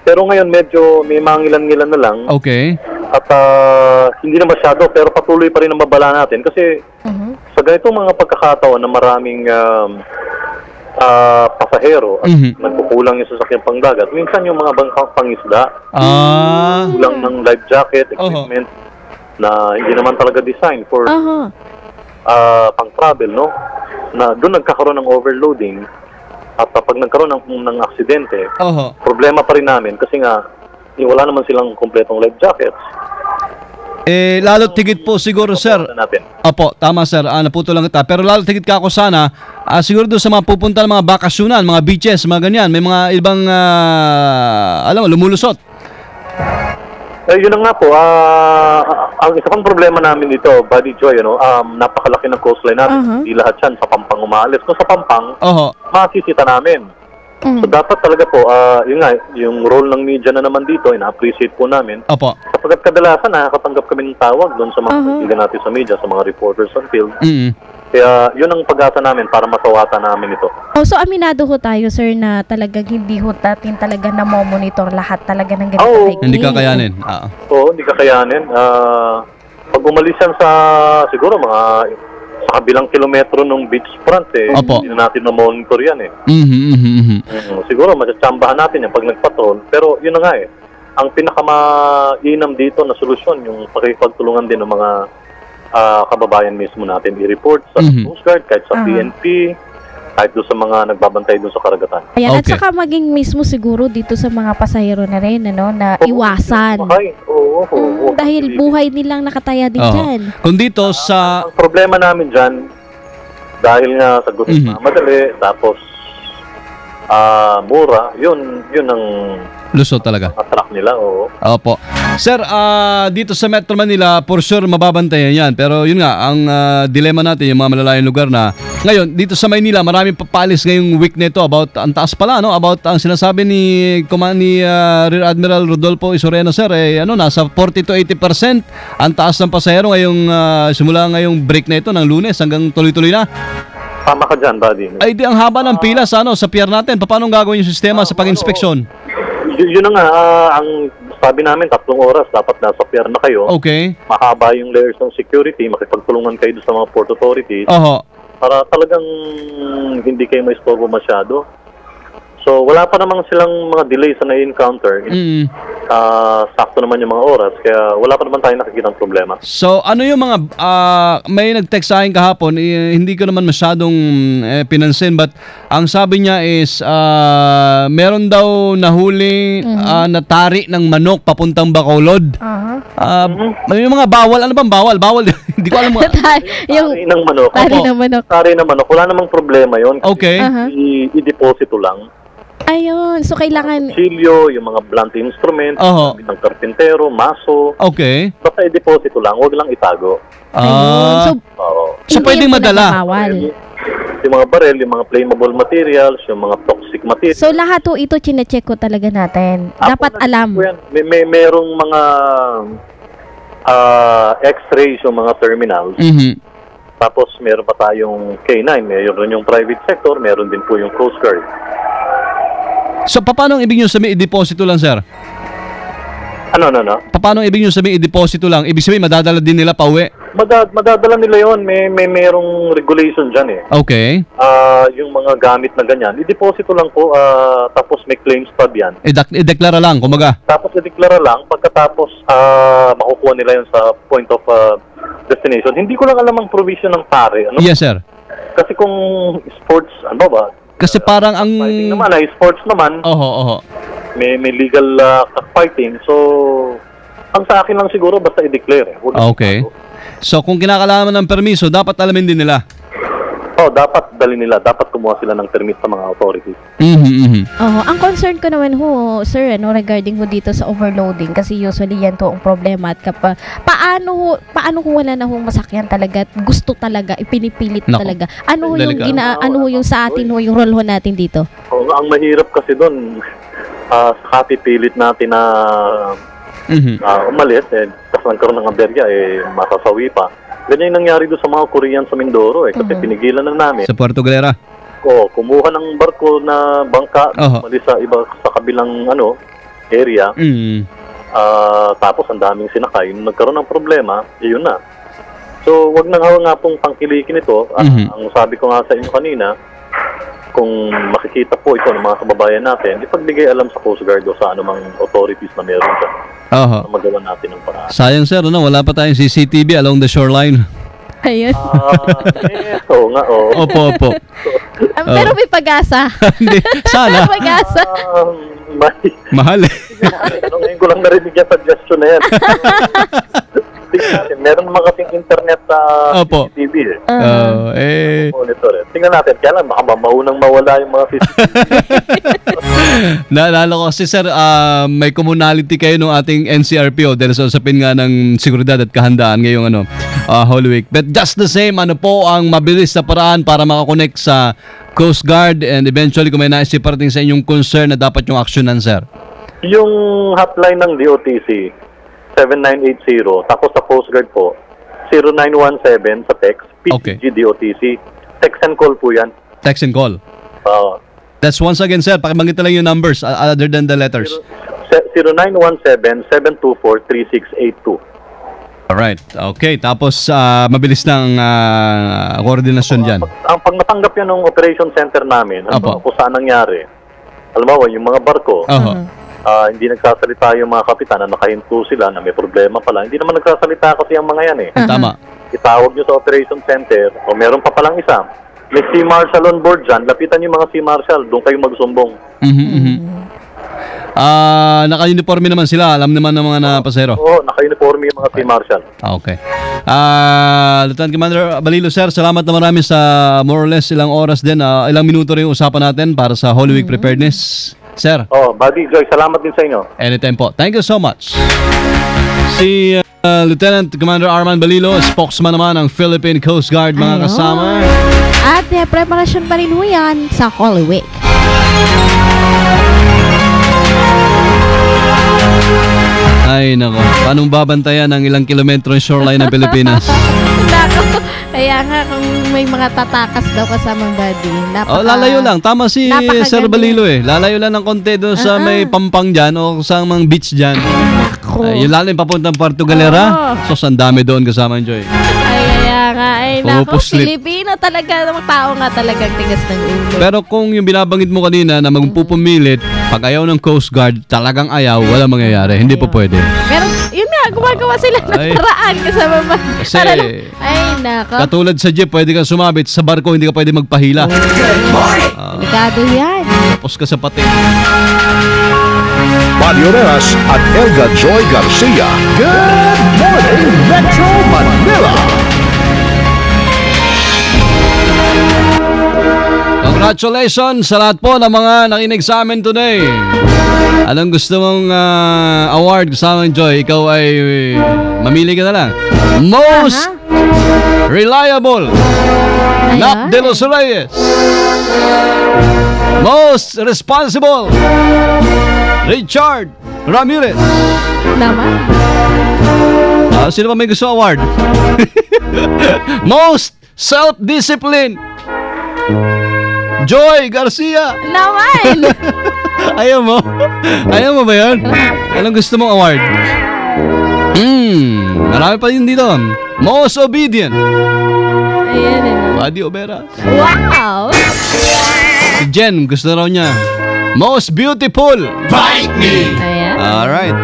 Pero ngayon medyo may mangilan-ngilan na lang. Okay. At hindi na masyado, pero patuloy pa rin ang babala natin. Kasi sa ganitong mga pagkakataon na maraming pasahero at nagkukulang yung sasakyan pangdagat, minsan yung mga bangkang pangisda, kulang ng life jacket, equipment, na hindi naman talaga design for pang-travel, no? Na doon nagkakaroon ng overloading. At pag nagkaroon ng aksidente, problema pa rin namin kasi nga wala naman silang kompletong life jackets. Lalo tigit po siguro, sir. Opo, tama, sir. Naputo lang kita. Pero lalo tigit ka ako sana, siguro doon sa mga pupunta ng mga bakasyonan, mga beaches, mga ganyan. May mga ibang, lumulusot. Yun na nga po. Ang isa pang problema namin dito, Buddy Joy, napakalaki ng coastline natin. Hindi lahat yan sa Pampang umalis. Kung sa Pampang, masisita namin. So dapat talaga po, yung role ng media na naman dito, ina-appreciate po namin. Opo. Kapag kadalasan, nakakatanggap kami ng tawag doon sa mga kaibigan natin sa media, sa mga reporters on field. Kaya yun ang pag-asa namin para masawatan namin ito. So aminado ho tayo, sir, na talagang hindi ho natin talaga na-monitor lahat talaga ng ganito. Hindi kakayanin. Oo, hindi kakayanin. Pag umalis yan siguro mga sa kabilang kilometro ng beachfront, hindi na natin na-monitor yan siguro matsatsambahan natin yan pag nagpatrol. Pero yun na nga ang pinakamainam dito na solusyon, yung pakipagtulungan din ng mga kababayan mismo natin i-report sa Coast Guard, kahit sa PNP, kahit doon sa mga nagbabantay doon sa karagatan. Ayan, at saka maging mismo siguro dito sa mga pasahero na rin, na iwasan. Dahil buhay nilang nakataya din dyan. Kung dito sa... Ang problema namin dyan, dahil nga sa gusto madali, tapos mura, yun ang... Lusot talaga. Attract nila, Opo. Sir, dito sa Metro Manila, for sure mababantayan yan. Pero yun nga, ang dilema natin, yung mga malalayong lugar na ngayon, dito sa Maynila, maraming papalis ngayong week nito about, ang taas pala, about ang sinasabi ni Rear Admiral Rodolfo Isorena, sir, nasa 40 to 80% ang taas ng pasahero ngayong, simula ngayong break na ito ng Lunes hanggang tuloy-tuloy na. Tama ka dyan, buddy. Ay, di ang haba ng pila sa pier natin. Paano gagawin yung sistema sa pag-inspeksyon? Yun na nga, ang sabi namin 3 oras dapat nasa pier na kayo. Okay. Mahaba yung layers ng security, makipagtulungan kayo sa mga port authorities. Para talagang hindi kayo maistorbo masyado. So wala pa namang silang mga delays na na-encounter. Sakto naman yung mga oras, kaya wala pa naman tayong nakikita ng problema. So ano yung mga, may nag-text sa akin kahapon, hindi ko naman masyadong pinansin, but ang sabi niya is, meron daw nahuli natari ng manok papuntang Bacolod. May mga bawal, ano bang bawal? Bawal, hindi ko alam. Tari ng manok. Tari ng manok, wala namang problema yon. Okay. I-deposito lang. Ayun, so kailangan... Silyo, yung mga blunt instrument, ng karpintero, maso. Okay. Basta i-deposito lang, huwag lang itago. So pwedeng madala? Yung mga barel, yung mga flammable materials, yung mga toxic materials. So lahat po ito chinecheck ko talaga natin. Dapat alam. Merong mga x-rays yung mga terminals. Tapos meron pa tayong K9, meron yung private sector, meron din po yung Coast Guard. So, paano ang ibig nyo sabihin, i-deposito lang, sir? Ano? Paano ang ibig nyo sabihin, i-deposito lang? Ibig sabihin, madadala din nila pauwi? Madadala nila yon. Merong regulation dyan Okay. Yung mga gamit na ganyan, i-deposito lang po, tapos may claim stub yan. I-deklara lang, kumaga? Tapos i-deklara lang, pagkatapos makukuha nila yun sa point of destination. Hindi ko lang alam ang provision ng tare. Yes, sir. Kasi kung sports, ano ba? Kasi parang ang... Fighting naman, sports naman. May legal fighting. So, ang sa akin lang siguro, basta i-declare. Okay. So, kung kinakailangan ng permiso, dapat alamin din nila. Dapat dali nila. Dapat kumuha sila ng permit sa mga authorities. Ang concern ko naman sir, regarding dito sa overloading, kasi usually yan to ang problema. At paano kung wala na masakyan talaga at gusto talaga, ipinipilit talaga. Ano yung sa atin yung role natin dito? Ang mahirap kasi doon, pipilit natin na umalis, tapos nagkaroon ng aberya, masasawi pa. Ganyan yung nangyari doon sa mga Korean sa Mindoro kasi pinigilan na namin. Sa Puerto Galera? barko, kumuha ng barko na bangka, umalis sa iba sa kabilang area. Tapos ang daming sinakay. Nung nagkaroon ng problema, yun na. So, wag nang hawa nga pong pangkilikin ito. Ang sabi ko nga sa inyo kanina, kung makikita po ito ng mga kababayan natin, ipagbigay alam sa Coast Guard o sa anumang authorities na meron dyan. Magawa natin ng paraan. Sayang sir, wala pa tayong CCTV along the shoreline. Ayun. Oo nga, oo. Opo. Pero may pag-asa. Hindi, sana. May pag-asa. Mahal eh. Ngayon ko lang narinig yung suggestion na yan. Tingnan natin, meron naman kasing internet sa CCTV monitor eh. Tingnan natin, kaya lang baka maunang mawala yung mga CCTV. Naalala ko kasi sir, may commonality kayo ng ating NCRPO dahil sa usapin nga ng seguridad at kahandaan ngayong Holy Week. But just the same, ano po ang mabilis na paraan para makakonect sa Coast Guard and eventually kung may naisip parating sa inyong concern na dapat yung aksyonan sir? Yung hotline ng DOTC 7980, tapos sa Coast Guard po 0917 sa text, PCG DOTC. Text and call po yan. Text and call. That's once again sir, pakibanggit lang yung numbers other than the letters. 0917-724-3682. Alright, okay. Tapos mabilis ng koordinasyon dyan. Ang pag natanggap yan ng operation center namin, kung saan nangyari, alam mo, yung mga barko, hindi nagsasalita yung mga kapitan na nakahinto sila na may problema pala. Hindi naman nagsasalita kasi ang mga yan eh. Tama. Itawag nyo sa operation center o meron pa palang isa. May Sea Marshal on board dyan. Lapitan yung mga Sea Marshal. Doon kayo magsumbong. Naka-uniforme naman sila. Alam naman ng mga napasero. Oo, naka-uniforme yung mga Sea Marshal. Okay. Lieutenant Commander Balilo sir, salamat na marami sa more or less ilang oras din. Ilang minuto rin yung usapan natin para sa Holy Week preparedness. Sir. Buddy Joy, salamat din sa inyo. Anytime po. Thank you so much. Si Lieutenant Commander Arman Balilo, spokesman naman ng Philippine Coast Guard, mga kasama. At preparasyon pa rin ho yan sa Holy Week. Ay, nako. Paano babantayan ang ilang kilometro yung shoreline ng Pilipinas? Kaya nga, kung may mga tatakas daw kasamang body. Lalayo lang. Tama si Sir Balilo eh. Lalayo lang ng konti doon sa may pampang dyan o sa mga beach dyan. Yung lalim papuntang Puerto Galera. So, ang dami doon kasama yung Joy. Kaya nga, nako, Pilipino talaga, tao nga talagang tigas ng ulo. Pero kung yung binabanggit mo kanina na magpupumilit, pag ayaw ng Coast Guard, talagang ayaw, wala mangyayari. Hindi po pwede. Pero yun nga, gumagawa sila ng paraan kasama ba? Kasi, ay, nako. Katulad sa jeep, pwede kang sumabit. Sa barko, hindi ka pwede magpahila. Delikado yan. Tapos ka sa pating. Mario Veras at Elga Joy Garcia. Good morning, Metro Manila! Congratulations sa lahat po ng mga nakinig sa amin today. Anong gusto mong award kasama Joy? Ikaw ay mamili ka na lang. Most Reliable, Nap de los Reyes. Most Responsible, Richard Ramirez. Naman. Sino ba may gusto award? Most Self-Discipline, Joy Garcia. Naman. Ayaw mo? Ayaw mo ba yun? Anong gusto mong award? Marami pa yun dito. Most Obedient, ayan. Buddy Oberas. Wow. Si Jen, gusto raw niya Most Beautiful, Bite Me. Ayan. Alright.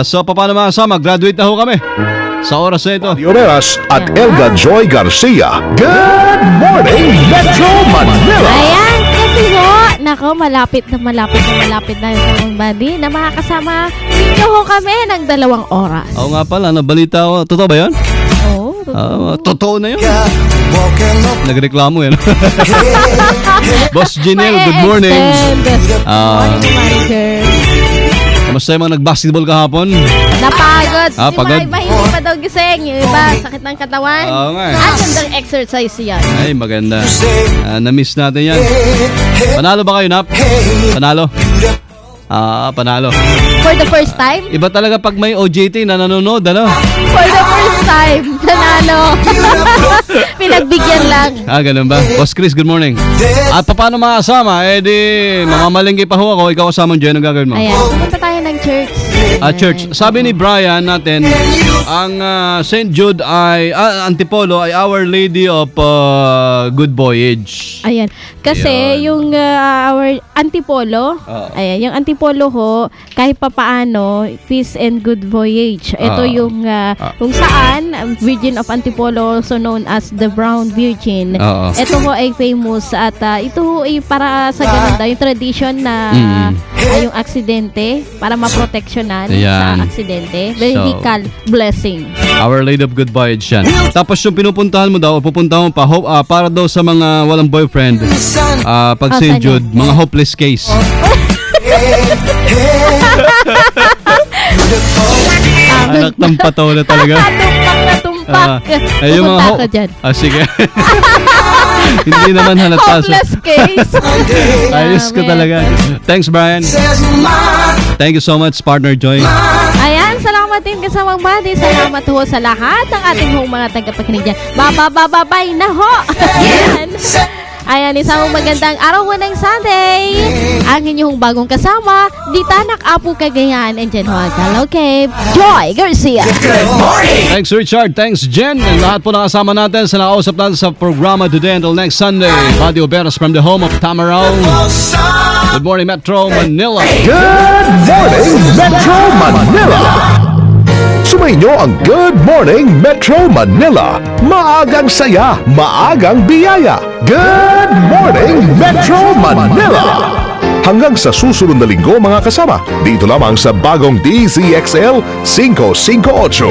So paano mga kasama? Graduate na ho kami sa oras na ito. Mario Veras at Elga Joy Garcia. Good morning, Metro Manila! Ayan, kasi ho, nako, malapit na yung body na makakasama ninyo ho kami ng 2 oras. Oo nga pala, nabalita ko. Totoo ba yun? Oo. Totoo na yun. Nagreklamo yan. Boss Janelle, good morning. Morning, manager. Kamusta yung mga nag-basketball kahapon? Napagod. Pagod? Yung iba hindi pa daw gising. Yung iba, sakit ng katawan. Oo nga. At gandang exercise yan. Ay, maganda. Na-miss natin yan. Panalo ba kayo, Nap? Panalo? Panalo. For the first time? Iba talaga pag may OJT na nanonood, ano? For the first time, nanalo ano. Pinagbigyan lang. Ganun ba? Boss Chris, good morning. At paano makasama? Di, mamamalingki pa ho ako. Ikaw kasama dyan, ang gagawin mo? Ayan, punta tayo ng church. Church. Sabi ni Brian natin, ang St. Jude ay, Antipolo ay Our Lady of Good Voyage. Ayan. Kasi yung our Antipolo, ayan, yung Antipolo ho, kahit papaano, peace and good voyage. Ito yung kung saan, Virgin of Antipolo, also known as the Brown Virgin. Ito ho ay famous at ito ho ay para sa ganun daw, yung tradition na yung aksidente, para maproteksyonan sa aksidente. Vehicle blessing. Our Lady of Good Voyage yan. Tapos yung pinupuntahan mo daw, pupuntahan mo pa, para daw sa mga walang boyfriend, pag St. Jude, mga hopeless case. Anak ng patola talaga. Tumpak na tumpak. Pupunta ka dyan. Sige. Hindi naman halata. Hopeless case. Ayos ka talaga. Thanks, Brian. Thank you so much, partner Joy. Ayan, salamat din kasamang buddy. Salamat ho sa lahat ng ating mga tagapakinig dyan. Bye na ho. Ayan. Ayan, isang magandang araw ho ng Sunday. Ang inyong bagong kasama, Ditanak Apu Cagayan and Jen Huagal. Okay, Joy Garcia. Good morning! Thanks Richard, thanks Jen. And lahat po nakasama natin sa nakausap natin sa programa today until next Sunday. Badio Beras from the home of Tamaraw. Good morning, Metro Manila. Good morning, Metro Manila. Sumainyo ang Good Morning Metro Manila. Maagang saya, maagang biyaya. Good Morning Metro Manila. Hanggang sa susunod na linggo mga kasama, dito lamang sa bagong DZXL 558.